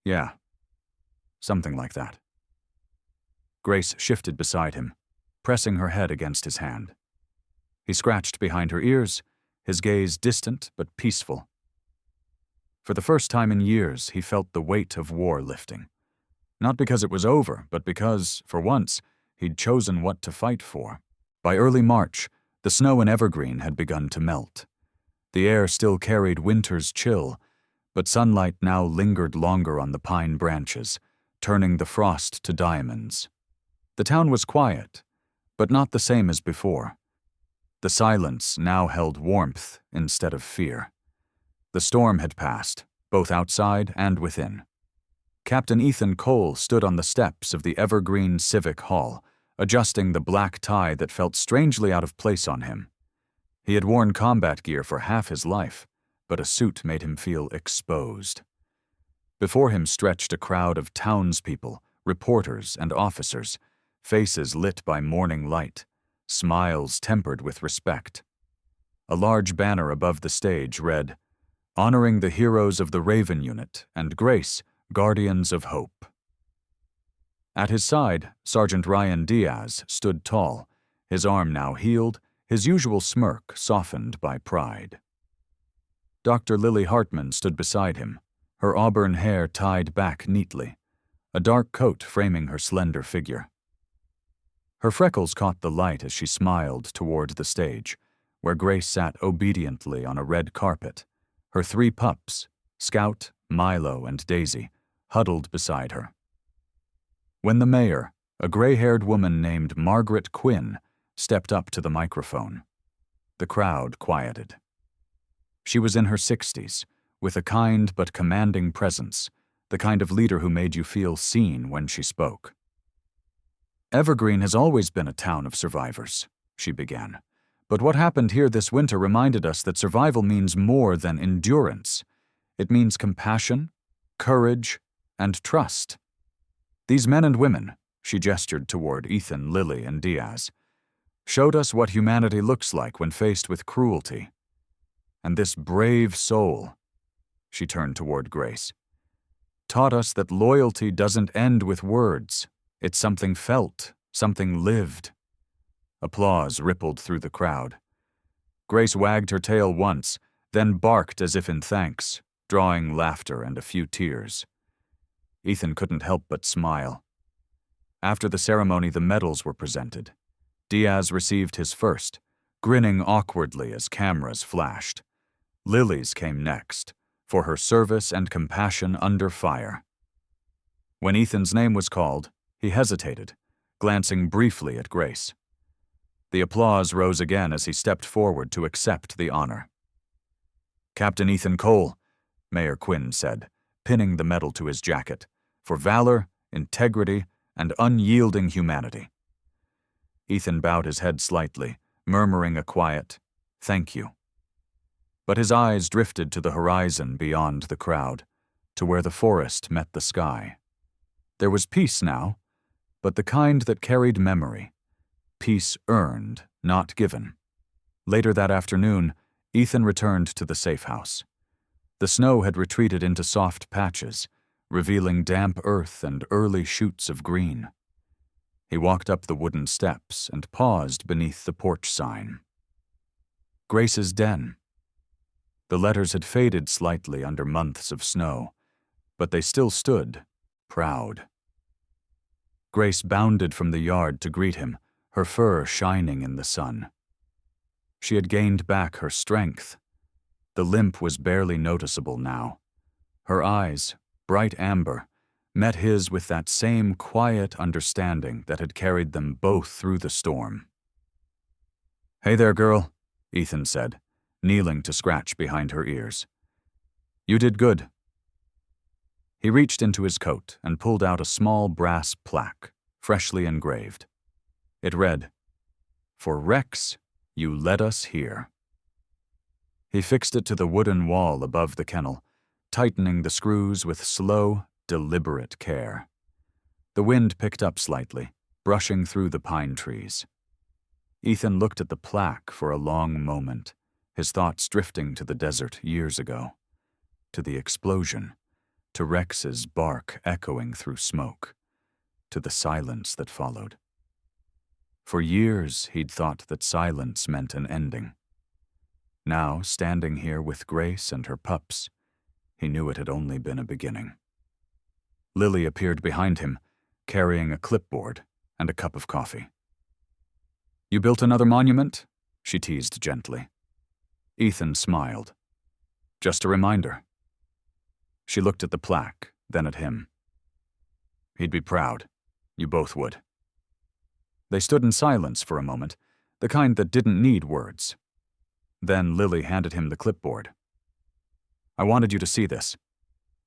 "Yeah, something like that." Grace shifted beside him, pressing her head against his hand. He scratched behind her ears, his gaze distant but peaceful. For the first time in years, he felt the weight of war lifting. Not because it was over, but because, for once, he'd chosen what to fight for. By early March, the snow in Evergreen had begun to melt. The air still carried winter's chill, but sunlight now lingered longer on the pine branches, turning the frost to diamonds. The town was quiet, but not the same as before. The silence now held warmth instead of fear. The storm had passed, both outside and within. Captain Ethan Cole stood on the steps of the Evergreen Civic Hall, adjusting the black tie that felt strangely out of place on him. He had worn combat gear for half his life, but a suit made him feel exposed. Before him stretched a crowd of townspeople, reporters, and officers, faces lit by morning light, smiles tempered with respect. A large banner above the stage read, "Honoring the heroes of the Raven Unit and Grace, Guardians of Hope." At his side, Sergeant Ryan Diaz stood tall, his arm now healed, his usual smirk softened by pride. Dr. Lily Hartman stood beside him, her auburn hair tied back neatly, a dark coat framing her slender figure. Her freckles caught the light as she smiled toward the stage, where Grace sat obediently on a red carpet, her 3 pups, Scout, Milo, and Daisy, huddled beside her. When the mayor, a gray-haired woman named Margaret Quinn, stepped up to the microphone, the crowd quieted. She was in her 60s, with a kind but commanding presence, the kind of leader who made you feel seen when she spoke. "Evergreen has always been a town of survivors," she began, But what happened here this winter reminded us that survival means more than endurance. It means compassion, courage, and trust. These men and women, she gestured toward Ethan, Lily, and Diaz, showed us what humanity looks like when faced with cruelty. And this brave soul, she turned toward Grace, taught us that loyalty doesn't end with words. It's something felt, something lived. Applause rippled through the crowd. Grace wagged her tail once, then barked as if in thanks, drawing laughter and a few tears. Ethan couldn't help but smile. After the ceremony, the medals were presented. Diaz received his first, grinning awkwardly as cameras flashed. Lily's came next, for her service and compassion under fire. When Ethan's name was called, he hesitated, glancing briefly at Grace. The applause rose again as he stepped forward to accept the honor. "Captain Ethan Cole," Mayor Quinn said, pinning the medal to his jacket, "for valor, integrity, and unyielding humanity." Ethan bowed his head slightly, murmuring a quiet, "Thank you." But his eyes drifted to the horizon beyond the crowd, to where the forest met the sky. There was peace now, but the kind that carried memory. Peace earned, not given. Later that afternoon, Ethan returned to the safe house. The snow had retreated into soft patches, revealing damp earth and early shoots of green. He walked up the wooden steps and paused beneath the porch sign. Grace's den. The letters had faded slightly under months of snow, but they still stood, proud. Grace bounded from the yard to greet him, her fur shining in the sun. She had gained back her strength. The limp was barely noticeable now. Her eyes, bright amber, met his with that same quiet understanding that had carried them both through the storm. "Hey there, girl," Ethan said, kneeling to scratch behind her ears. "You did good." He reached into his coat and pulled out a small brass plaque, freshly engraved. It read, "For Rex, you led us here." He fixed it to the wooden wall above the kennel, tightening the screws with slow, deliberate care. The wind picked up slightly, brushing through the pine trees. Ethan looked at the plaque for a long moment, his thoughts drifting to the desert years ago, to the explosion, to Rex's bark echoing through smoke, to the silence that followed. For years, he'd thought that silence meant an ending. Now, standing here with Grace and her pups, he knew it had only been a beginning. Lily appeared behind him, carrying a clipboard and a cup of coffee. "You built another monument?" she teased gently. Ethan smiled. "Just a reminder." She looked at the plaque, then at him. "He'd be proud. You both would." They stood in silence for a moment, the kind that didn't need words. Then Lily handed him the clipboard. "I wanted you to see this.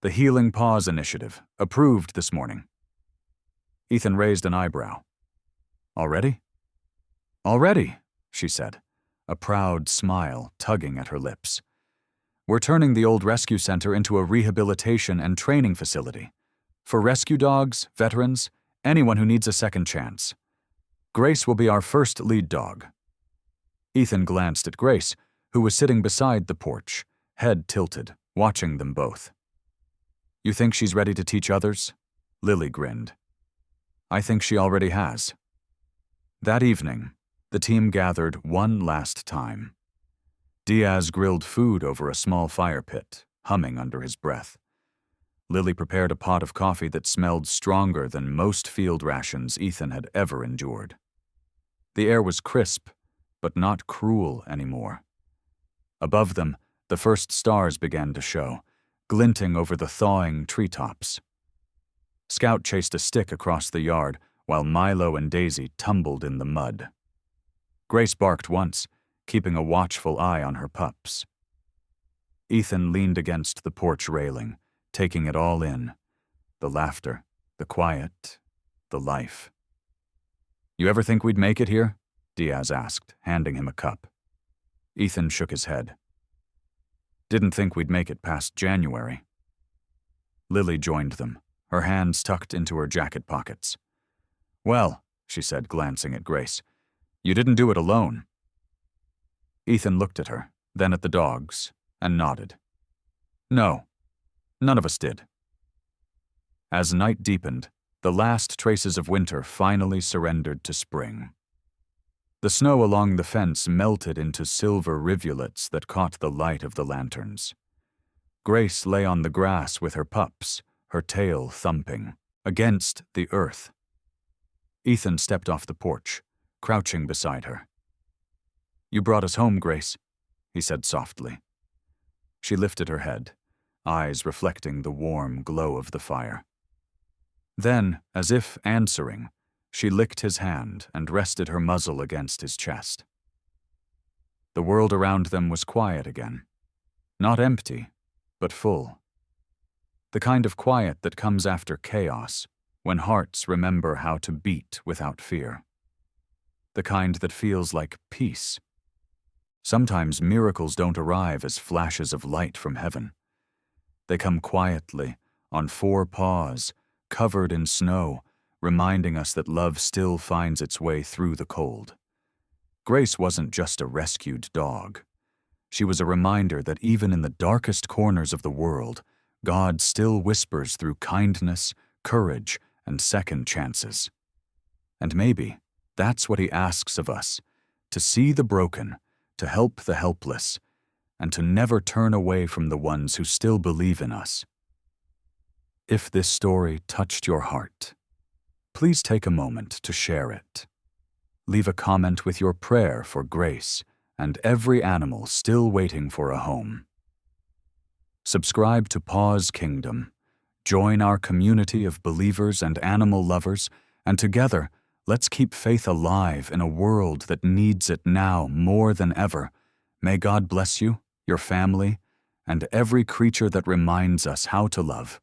The Healing Paws initiative, approved this morning." Ethan raised an eyebrow. "Already?" "Already," she said, a proud smile tugging at her lips. "We're turning the old rescue center into a rehabilitation and training facility for rescue dogs, veterans, anyone who needs a second chance. Grace will be our first lead dog." Ethan glanced at Grace, who was sitting beside the porch, head tilted, watching them both. "You think she's ready to teach others?" Lily grinned. "I think she already has." That evening, the team gathered one last time. Diaz grilled food over a small fire pit, humming under his breath. Lily prepared a pot of coffee that smelled stronger than most field rations Ethan had ever endured. The air was crisp, but not cruel anymore. Above them, the first stars began to show, glinting over the thawing treetops. Scout chased a stick across the yard, while Milo and Daisy tumbled in the mud. Grace barked once, keeping a watchful eye on her pups. Ethan leaned against the porch railing, taking it all in, the laughter, the quiet, the life. "You ever think we'd make it here?" Diaz asked, handing him a cup. Ethan shook his head. Didn't think we'd make it past January. Lily joined them, her hands tucked into her jacket pockets. Well, she said, glancing at Grace, you didn't do it alone. Ethan looked at her, then at the dogs, and nodded. No, none of us did. As night deepened, the last traces of winter finally surrendered to spring. The snow along the fence melted into silver rivulets that caught the light of the lanterns. Grace lay on the grass with her pups, her tail thumping, against the earth. Ethan stepped off the porch, crouching beside her. You brought us home, Grace, he said softly. She lifted her head, eyes reflecting the warm glow of the fire. Then, as if answering, she licked his hand and rested her muzzle against his chest. The world around them was quiet again. Not empty, but full. The kind of quiet that comes after chaos, when hearts remember how to beat without fear. The kind that feels like peace. Sometimes miracles don't arrive as flashes of light from heaven. They come quietly, on 4 paws, covered in snow, reminding us that love still finds its way through the cold. Grace wasn't just a rescued dog. She was a reminder that even in the darkest corners of the world, God still whispers through kindness, courage, and second chances. And maybe that's what he asks of us, to see the broken, to help the helpless, and to never turn away from the ones who still believe in us. If this story touched your heart, please take a moment to share it. Leave a comment with your prayer for Grace and every animal still waiting for a home. Subscribe to Paws Kingdom. Join our community of believers and animal lovers, and together, let's keep faith alive in a world that needs it now more than ever. May God bless you, your family, and every creature that reminds us how to love.